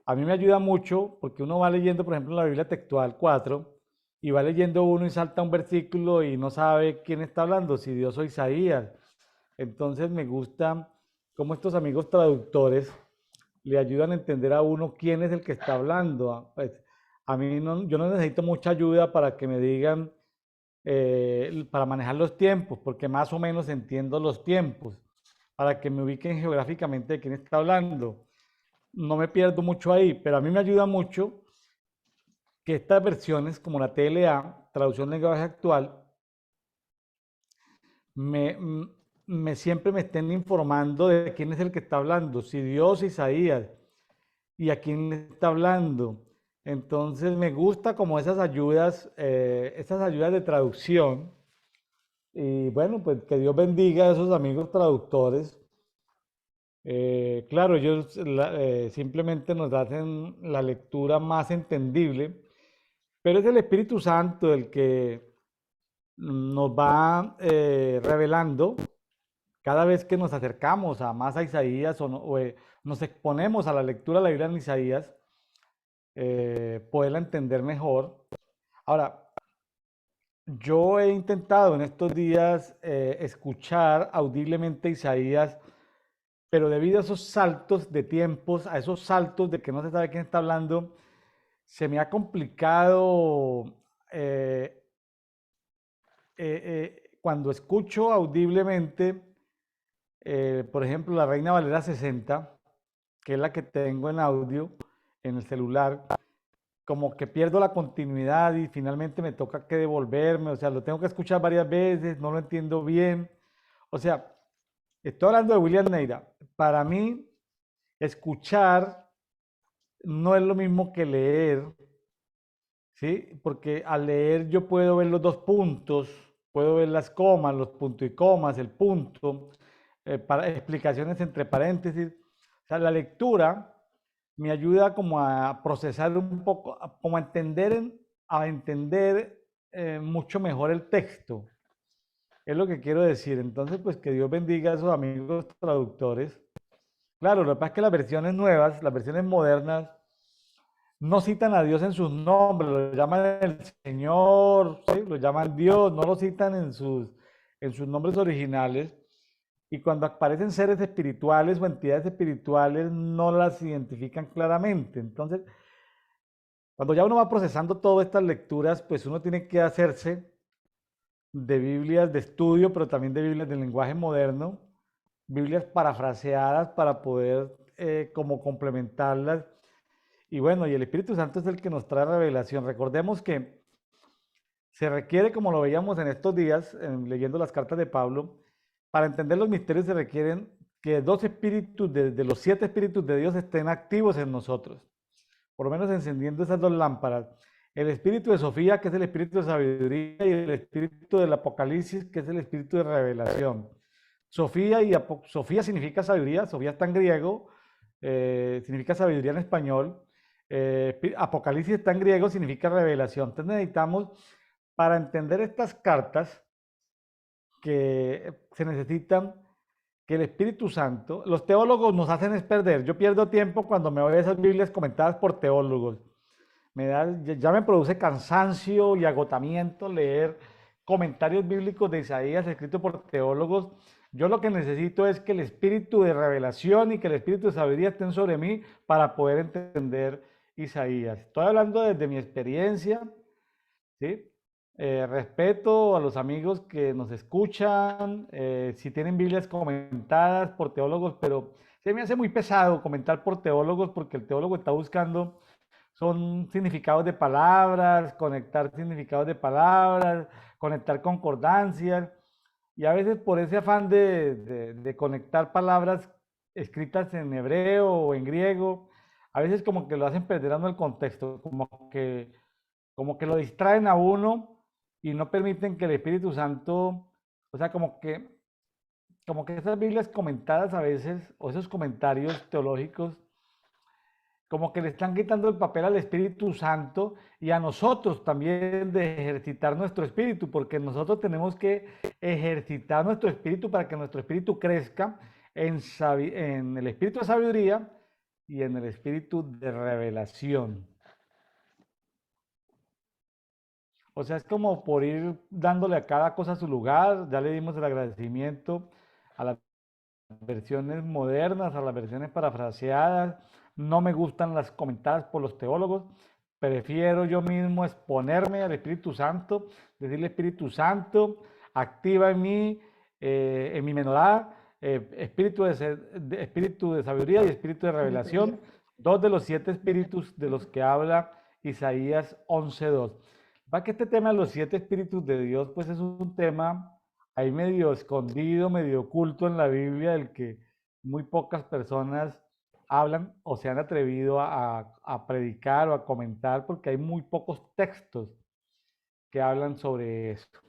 a mí me ayuda mucho, porque uno va leyendo, por ejemplo, la Biblia textual 4 y va leyendo uno y salta un versículo y no sabe quién está hablando, si Dios o Isaías. Entonces me gusta cómo estos amigos traductores le ayudan a entender a uno quién es el que está hablando. Pues, a mí no, yo no necesito mucha ayuda para que me digan, para manejar los tiempos, porque más o menos entiendo los tiempos, para que me ubiquen geográficamente de quién está hablando. No me pierdo mucho ahí, pero a mí me ayuda mucho que estas versiones, como la TLA, traducción lenguaje actual, me, siempre me estén informando de quién es el que está hablando, si Dios, Isaías, y a quién le está hablando. Entonces me gusta como esas ayudas de traducción. Y bueno, pues que Dios bendiga a esos amigos traductores. Claro, ellos simplemente nos hacen la lectura más entendible, pero es el Espíritu Santo el que nos va revelando cada vez que nos acercamos a más a Isaías nos exponemos a la lectura de la Biblia en Isaías, poderla entender mejor. Ahora, yo he intentado en estos días escuchar audiblemente Isaías, pero debido a esos saltos de tiempos, a esos saltos de que no se sabe quién está hablando, se me ha complicado cuando escucho audiblemente, por ejemplo, la Reina Valera 60, que es la que tengo en audio en el celular, como que pierdo la continuidad y finalmente me toca que devolverme, o sea, lo tengo que escuchar varias veces, no lo entiendo bien. O sea, estoy hablando de William Neira. Para mí, escuchar no es lo mismo que leer, ¿sí? Porque al leer yo puedo ver los dos puntos, puedo ver las comas, los puntos y comas, el punto, para explicaciones entre paréntesis. O sea, la lectura me ayuda como a procesar un poco, como a entender mucho mejor el texto. Es lo que quiero decir. Entonces, pues que Dios bendiga a esos amigos traductores. Claro, lo que pasa es que las versiones nuevas, las versiones modernas, no citan a Dios en sus nombres, lo llaman el Señor, ¿sí? Lo llaman Dios, no lo citan en sus nombres originales. Y cuando aparecen seres espirituales o entidades espirituales, no las identifican claramente. Entonces, cuando ya uno va procesando todas estas lecturas, pues uno tiene que hacerse de Biblias de estudio, pero también de Biblias del lenguaje moderno, Biblias parafraseadas para poder como complementarlas. Y bueno, y el Espíritu Santo es el que nos trae revelación. Recordemos que se requiere, como lo veíamos en estos días, leyendo las cartas de Pablo, para entender los misterios se requieren que dos espíritus de los 7 espíritus de Dios estén activos en nosotros, por lo menos encendiendo esas dos lámparas. El espíritu de Sofía, que es el espíritu de sabiduría, y el espíritu del Apocalipsis, que es el espíritu de revelación. Sofía significa sabiduría, Sofía está en griego, significa sabiduría en español. Apocalipsis está en griego, significa revelación. Entonces necesitamos, para entender estas cartas, que se necesitan que el Espíritu Santo, los teólogos nos hacen es perder. Yo pierdo tiempo cuando me voy a esas Biblias comentadas por teólogos. Ya me produce cansancio y agotamiento leer comentarios bíblicos de Isaías escritos por teólogos. Yo lo que necesito es que el espíritu de revelación y que el espíritu de sabiduría estén sobre mí para poder entender Isaías. Estoy hablando desde mi experiencia, ¿sí? Respeto a los amigos que nos escuchan, si tienen Biblias comentadas por teólogos, pero se me hace muy pesado comentar por teólogos porque el teólogo está buscando son significados de palabras, conectar significados de palabras, conectar concordancias, y a veces por ese afán de conectar palabras escritas en hebreo o en griego, a veces como que lo hacen perder a uno el contexto, como que lo distraen a uno y no permiten que el Espíritu Santo, o sea, como que esas Biblias comentadas a veces, o esos comentarios teológicos, como que le están quitando el papel al Espíritu Santo y a nosotros también de ejercitar nuestro espíritu, porque nosotros tenemos que ejercitar nuestro espíritu para que nuestro espíritu crezca en el espíritu de sabiduría y en el espíritu de revelación. O sea, es como por ir dándole a cada cosa su lugar. Ya le dimos el agradecimiento a las versiones modernas, a las versiones parafraseadas. No me gustan las comentadas por los teólogos. Prefiero yo mismo exponerme al Espíritu Santo, decirle Espíritu Santo, activa en mi menorá, espíritu de sabiduría y espíritu de revelación, dos de los 7 espíritus de los que habla Isaías 11:2. Va que este tema de los 7 espíritus de Dios, pues es un tema ahí medio escondido, medio oculto en la Biblia, del que muy pocas personas hablan o se han atrevido a predicar o a comentar, porque hay muy pocos textos que hablan sobre esto.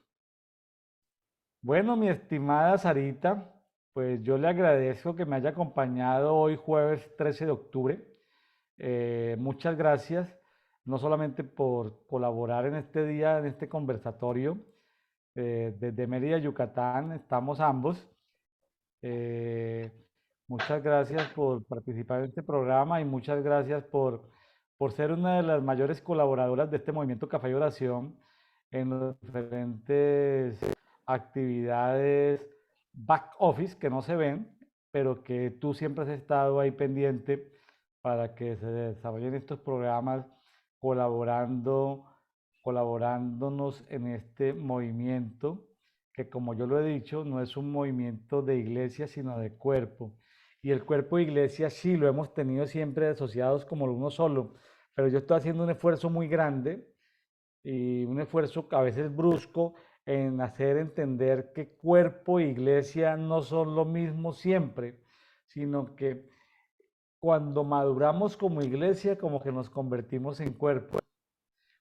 Bueno, mi estimada Sarita, pues yo le agradezco que me haya acompañado hoy jueves 13 de octubre. Muchas gracias, no solamente por colaborar en este día, en este conversatorio, desde Mérida, Yucatán, estamos ambos. Eh, Muchas gracias por participar en este programa y muchas gracias por ser una de las mayores colaboradoras de este movimiento Café y Oración en las diferentes actividades back office que no se ven, pero que tú siempre has estado ahí pendiente para que se desarrollen estos programas colaborando, colaborándonos en este movimiento, que como yo lo he dicho, no es un movimiento de iglesia, sino de cuerpo. Y el cuerpo de iglesia sí lo hemos tenido siempre asociados como uno solo, pero yo estoy haciendo un esfuerzo muy grande y un esfuerzo a veces brusco en hacer entender que cuerpo e iglesia no son lo mismo siempre, sino que cuando maduramos como iglesia, como que nos convertimos en cuerpo,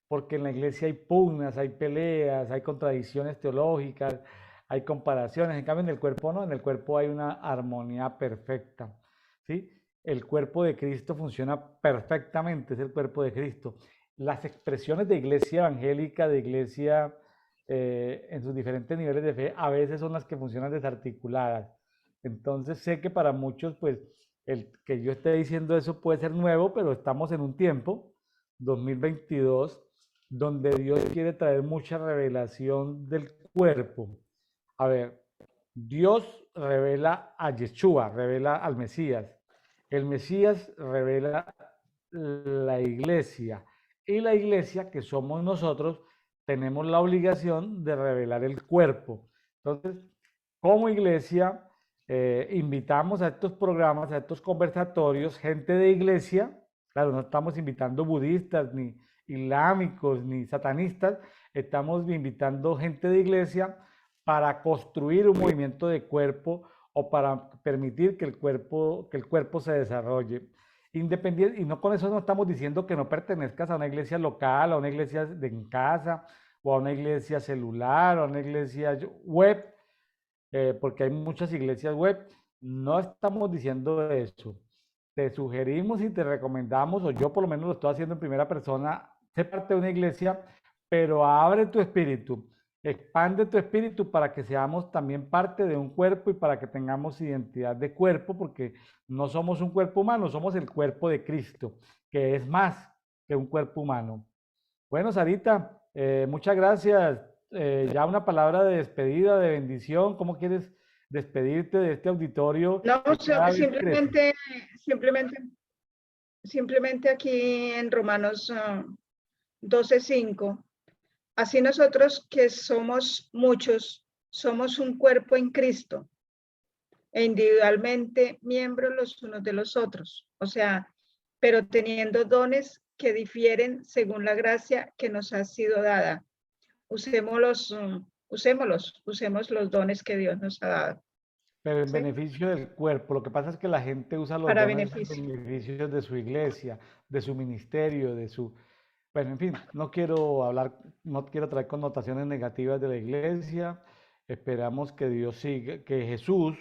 porque en la iglesia hay pugnas, hay peleas, hay contradicciones teológicas, hay comparaciones. En cambio, en el cuerpo no, en el cuerpo hay una armonía perfecta, ¿sí? El cuerpo de Cristo funciona perfectamente, es el cuerpo de Cristo. Las expresiones de iglesia evangélica, de iglesia en sus diferentes niveles de fe, a veces son las que funcionan desarticuladas. Entonces sé que para muchos, pues, el que yo esté diciendo eso puede ser nuevo, pero estamos en un tiempo, 2022, donde Dios quiere traer mucha revelación del cuerpo. A ver, Dios revela a Yeshua, revela al Mesías. El Mesías revela la iglesia. Y la iglesia, que somos nosotros, tenemos la obligación de revelar el cuerpo. Entonces, como iglesia, invitamos a estos programas, a estos conversatorios, gente de iglesia. Claro, no estamos invitando budistas, ni islámicos, ni satanistas. Estamos invitando gente de iglesia para construir un movimiento de cuerpo o para permitir que el cuerpo se desarrolle. Independiente, y no con eso no estamos diciendo que no pertenezcas a una iglesia local, a una iglesia de en casa, o a una iglesia celular, o a una iglesia web, porque hay muchas iglesias web. No estamos diciendo eso. Te sugerimos y te recomendamos, o yo por lo menos lo estoy haciendo en primera persona, sé parte de una iglesia, pero abre tu espíritu, expande tu espíritu para que seamos también parte de un cuerpo y para que tengamos identidad de cuerpo, porque no somos un cuerpo humano, somos el cuerpo de Cristo, que es más que un cuerpo humano. Bueno, Sarita, muchas gracias. Ya una palabra de despedida, de bendición. ¿Cómo quieres despedirte de este auditorio No, que cada vez crece? simplemente, simplemente aquí en Romanos 12:5. Así nosotros que somos muchos, somos un cuerpo en Cristo e individualmente miembros los unos de los otros. O sea, pero teniendo dones que difieren según la gracia que nos ha sido dada. Usemos los dones que Dios nos ha dado. Pero en ¿Sí? beneficio del cuerpo. Lo que pasa es que la gente usa los Para dones beneficio. en beneficio de su iglesia, de su ministerio, de su... Bueno, en fin, no quiero hablar, no quiero traer connotaciones negativas de la iglesia. Esperamos que Dios siga, que Jesús,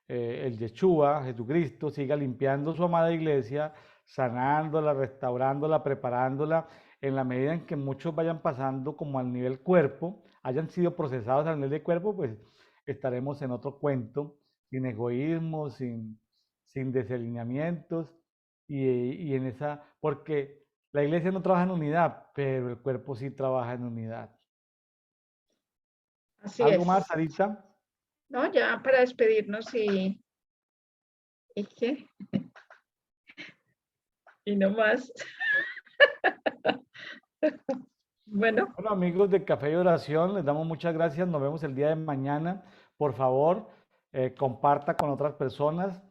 el Yeshua, Jesucristo, siga limpiando su amada iglesia, sanándola, restaurándola, preparándola, en la medida en que muchos vayan pasando como al nivel cuerpo, hayan sido procesados al nivel de cuerpo, pues estaremos en otro cuento, sin egoísmo, sin desalineamientos y en esa, porque la iglesia no trabaja en unidad, pero el cuerpo sí trabaja en unidad. Así ¿Algo más, es. Sarita? No, ya para despedirnos ¿y qué? Y no más. Bueno, Bueno, amigos de Café y Oración, les damos muchas gracias. Nos vemos el día de mañana. Por favor, comparta con otras personas.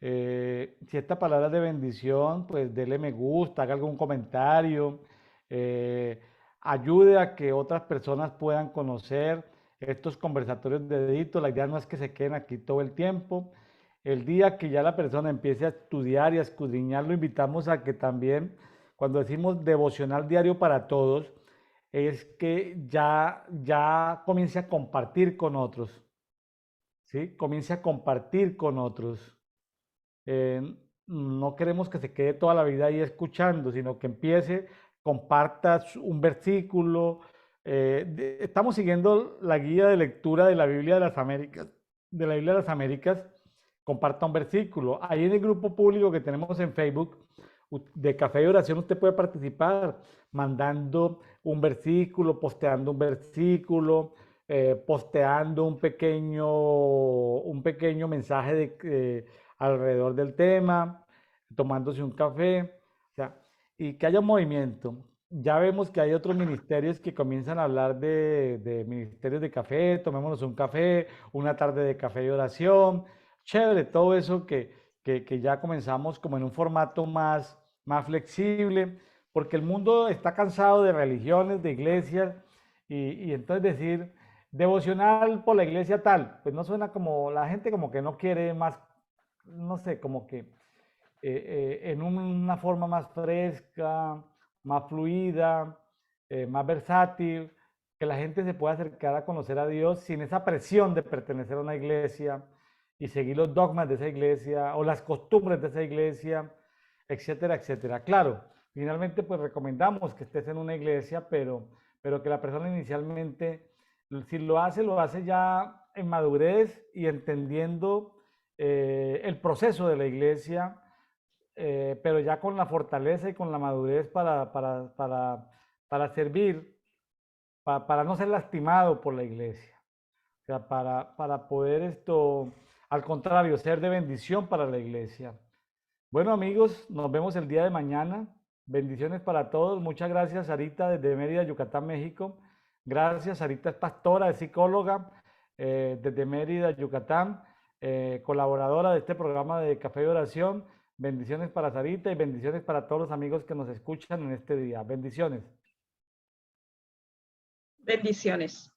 Si esta palabra es de bendición, pues dele me gusta, haga algún comentario. eh, Ayude a que otras personas puedan conocer estos conversatorios de dedito. La idea no es que se queden aquí todo el tiempo. El día que ya la persona empiece a estudiar y a escudriñar, lo invitamos a que también, cuando decimos devocional diario para todos, es que ya comience a compartir con otros, ¿sí? Comience a compartir con otros. Eh, no queremos que se quede toda la vida ahí escuchando, sino que empiece, comparta un versículo. Estamos siguiendo la guía de lectura de la Biblia de las Américas, de la Biblia de las Américas. Comparta un versículo. Ahí en el grupo público que tenemos en Facebook de Café y Oración, usted puede participar mandando un versículo, posteando un versículo, posteando un pequeño mensaje alrededor del tema, tomándose un café. O sea, y que haya un movimiento. Ya vemos que hay otros ministerios que comienzan a hablar de ministerios de café, tomémonos un café, una tarde de café y oración, chévere, todo eso que ya comenzamos como en un formato más flexible, porque el mundo está cansado de religiones, de iglesias, y entonces decir devocional por la iglesia tal, pues no suena como, la gente como que no quiere más, no sé, como que en una forma más fresca, más fluida, más versátil, que la gente se pueda acercar a conocer a Dios sin esa presión de pertenecer a una iglesia y seguir los dogmas de esa iglesia o las costumbres de esa iglesia, etcétera, etcétera. Claro, finalmente pues recomendamos que estés en una iglesia, pero que la persona inicialmente, si lo hace ya en madurez y entendiendo el proceso de la iglesia, pero ya con la fortaleza y con la madurez para servir, para no ser lastimado por la iglesia, o sea, para poder esto, al contrario, ser de bendición para la iglesia. Bueno, amigos, nos vemos el día de mañana. Bendiciones para todos. Muchas gracias, Sarita, desde Mérida, Yucatán, México. Gracias, Sarita es pastora, es psicóloga desde Mérida, Yucatán, colaboradora de este programa de Café de Oración. Bendiciones para Sarita y bendiciones para todos los amigos que nos escuchan en este día. Bendiciones. Bendiciones.